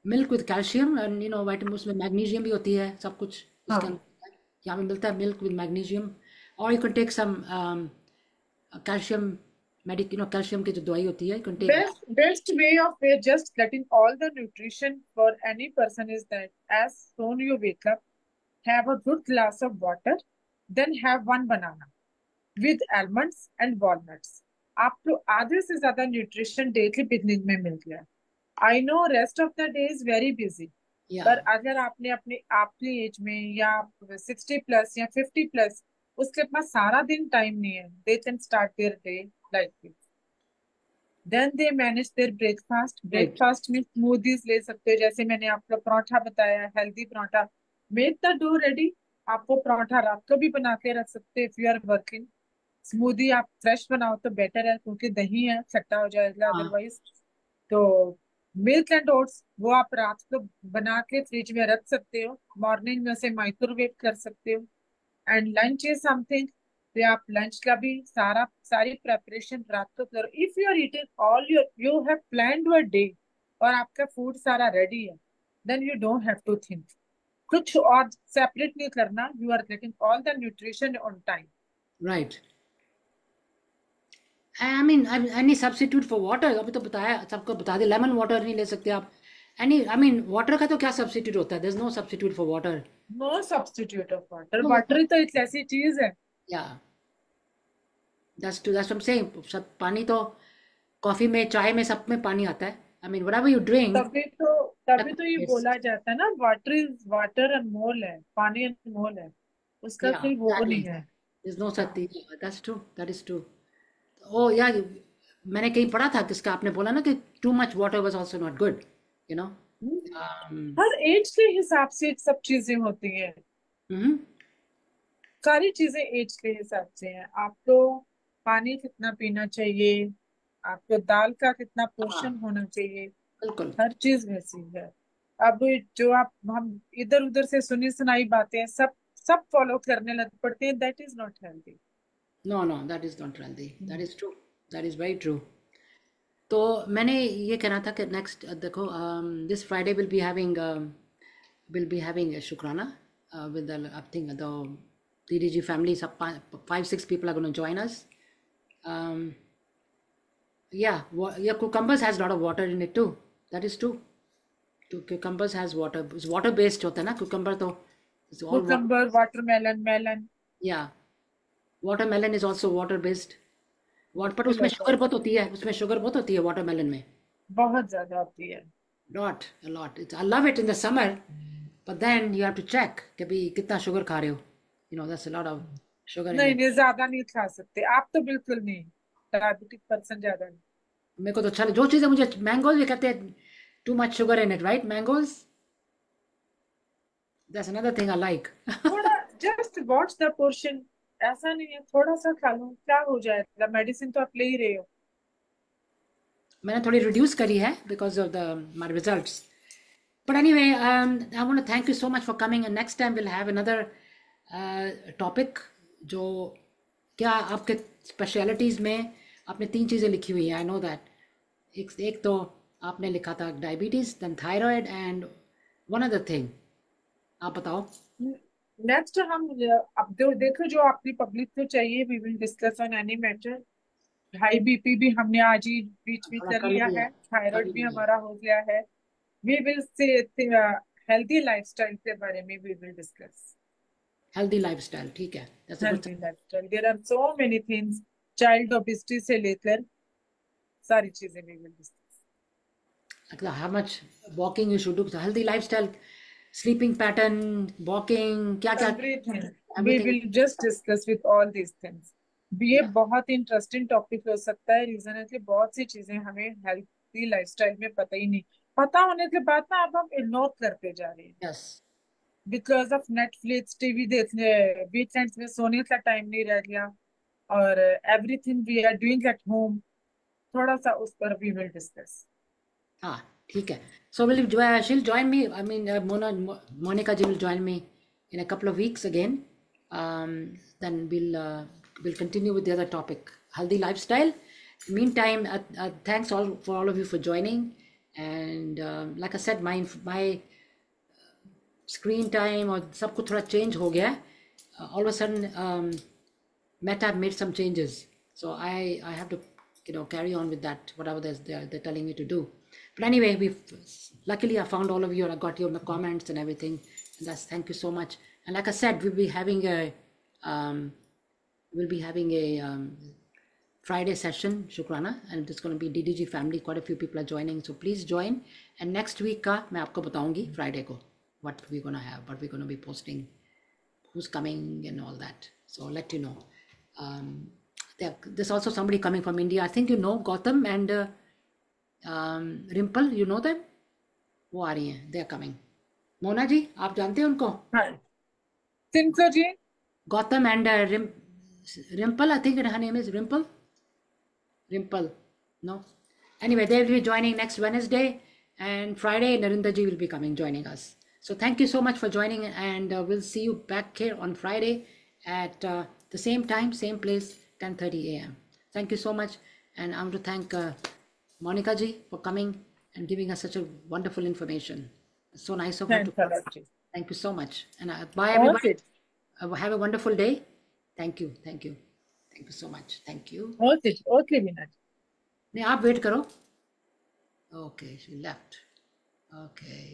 milk with calcium, and vitamin, उसमें मैग्नीशियम भी होती है, सब कुछ उसके हाँ, अंदर यहाँ पे मिलता है, मिल्क विद मैग्नीशियम। और you can take some calcium calcium की जो दवाई होती है, you can take. best way of just getting all the nutrition for any person is that as soon you wake up, have a good glass of water, then have one banana with almonds and walnuts. आपको आधे से ज्यादा nutrition daily beginning में मिल गया। I know rest of the day is very busy, या पर अगर आपने अपने आपकी एज में या 60+ या 50+, उसके पास सारा दिन टाइम नहीं है, they can start their day like this. Then they manage their breakfast. Right. Breakfast में स्मूदीज ले सकते हो, जैसे मैंने आपको पराठा बताया, healthy paratha. Make the dough ready. आपको पराठा रात को भी बना के रख सकते हैं if you are working. Smoothie आप फ्रेश बनाओ तो बेटर है क्योंकि दही है, खट्टा हो जाएगा हाँ अदरवाइज। तो मिल्क एंड ओट्स वो आप रात को बना के फ्रिज में रख सकते हो, मॉर्निंग में उसे माइक्रोवेव कर सकते हो। एंड लंच इज समथिंग, तो आप लंच का भी सारी प्रेपरेशन रात को करो। If you are eating all your, you have planned your day और आपका फूड सारा रेडी है, then you don't have to think, कुछ और सेपरेट नहीं करना। You are getting all the nutrition on time. Right. I mean any substitute for water, अभी तो बताया, सबको बता दिया, लेमन वाटर नहीं ले सकते आप। एनी आई मीन वाटर का तो क्या सब्स्टिट्यूट होता है, there is no substitute for water. No substitute of water. No, water ही तो एक ऐसी चीज है। Yeah that's what I am saying, सब पानी तो कॉफी में, चाय में, सब में पानी आता है। I mean whatever you drink, तभी तो ये बोला जाता है ना, वाटर इज वाटर अनमोल है, पानी अनमोल है, उसका या कोई वो एग्जैक्टली, नहीं है। There is no such thing, that's true, that is true. Oh yeah, मैंने कहीं पढ़ा था किसका, आपने बोला ना कि too much water was also not good, you know. हर एज के हिसाब से सब चीजें होती हैं। सारी चीजें एज के हिसाब से हैं। आपको पानी कितना पीना चाहिए, आपको दाल का कितना हाँ पोर्शन होना चाहिए, बिल्कुल। हर चीज वैसी है। अब जो आप हम इधर उधर से सुनी सुनाई बातें सब सब फॉलो करने लग पड़ते हैं, that is not healthy. No no, that is not healthy, that is true, that is very true. तो मैंने ये कहना था कि नेक्स्ट देखो, this Friday will be having Shukrana with I think the DDG family, सब 5-6 people are going to join us. Yeah, yeah, cucumbers has a lot of water in it too, that is true. Cucumbers has water, it's water based होता है ना cucumber, तो it's all water. Cucumber, watermelon, melon, Yeah, watermelon is also water based. पर उसमें sugar बहुत होती है, watermelon में। बहुत ज्यादा होती है। Not a lot. I love it in the summer, but then you have to check कि भाई कितना शुगर खा रहे हो, that's a lot of sugar in नहीं it. नहीं, ज्यादा नहीं खा सकते आप तो, बिल्कुल नहीं। डायबिटिक पर्सन ज्यादा नहीं। मेरे को तो अच्छा जो चीज़ें मुझे मैंगोज भी कहते हैं too much sugar in it right mangoes that's another thing I like थोड़ा जस्ट वॉच द पोर्शन, ऐसा नहीं है, थोड़ा सा खा लो क्या हो जाएगा, मेडिसिन तो आप ले ही रहे हो। मैंने थोड़ी रिड्यूस करी है because of the my results but anyway I want to thank you so much for coming and next time will have another topic जो क्या आपके स्पेशलिटीज़ में आपने 3 चीज़ें लिखी हुई हैं आई नो दैट एक तो आपने लिखा था diabetes then thyroid and one other thing आप बताओ नेक्स्ट हम अब देखो जो अपनी पब्लिक को चाहिए, we will discuss on any matter. High BP भी हमने आज ही बीच में थोड़ा कर कर लिया लिया है, कर थायराइड भी लिया हमारा हो गया है। We will say healthy lifestyle के बारे में we will discuss. Healthy lifestyle ठीक है that's a good healthy lifestyle, there are so many things, child obesity से लेकर सारी चीजें we will discuss. like how much walking you should do so healthy lifestyle sleeping pattern walking क्या क्या everything we everything will just discuss with all these things. ये yeah बहुत interesting topic हो सकता है, रीजन है कि बहुत सी चीजें हमें हेल्थी लाइफस्टाइल में पता ही नहीं, पता होने के बाद ना अब हम इग्नोर करते जा रहे हैं yes because of Netflix TV देखने, वीकेंड्स में सोने का टाइम नहीं रह गया, और everything we are doing at home, थोड़ा सा उस पर वी विल डिस्कस। हाँ ठीक है so will you she'll join me I mean Monica ji will join me in a couple of weeks again then we'll continue with the other topic healthy lifestyle meantime thanks all for all of you for joining and like I said my screen time और सब कुछ थोड़ा change हो गया all of a sudden Meta made some changes so I have to carry on with that whatever they're telling me to do but anyway luckily I found all of you and I got your comments and everything and that's thank you so much and like I said we'll be having a Friday session शुक्राना and it's going to be DDG family quite a few people are joining so please join and next week का मैं आपको बताऊंगी Friday को what we're going to have what we're going to be posting who's coming and all that so I'll let you know there's also somebody coming from India I think you know Gautam and Rimple you know them वो आ रही हैं they are coming Mona ji आप जानते हैं उनको हाँ Sinkar ji, Gautam and Rimple I think her name is Rimple no anyway they will be joining next Wednesday and Friday Narinder ji will be coming joining us so thank you so much for joining and we'll see you back here on Friday at the same time same place 10:30 a.m. Thank you so much and I want to thank Monica ji for coming and giving us such a wonderful information. It's so nice of her to thanks a lot जी। thank you so much and bye everybody okay have a wonderful day thank you thank you so much thank you okay okay Veena ji. नहीं आप wait करो okay she left okay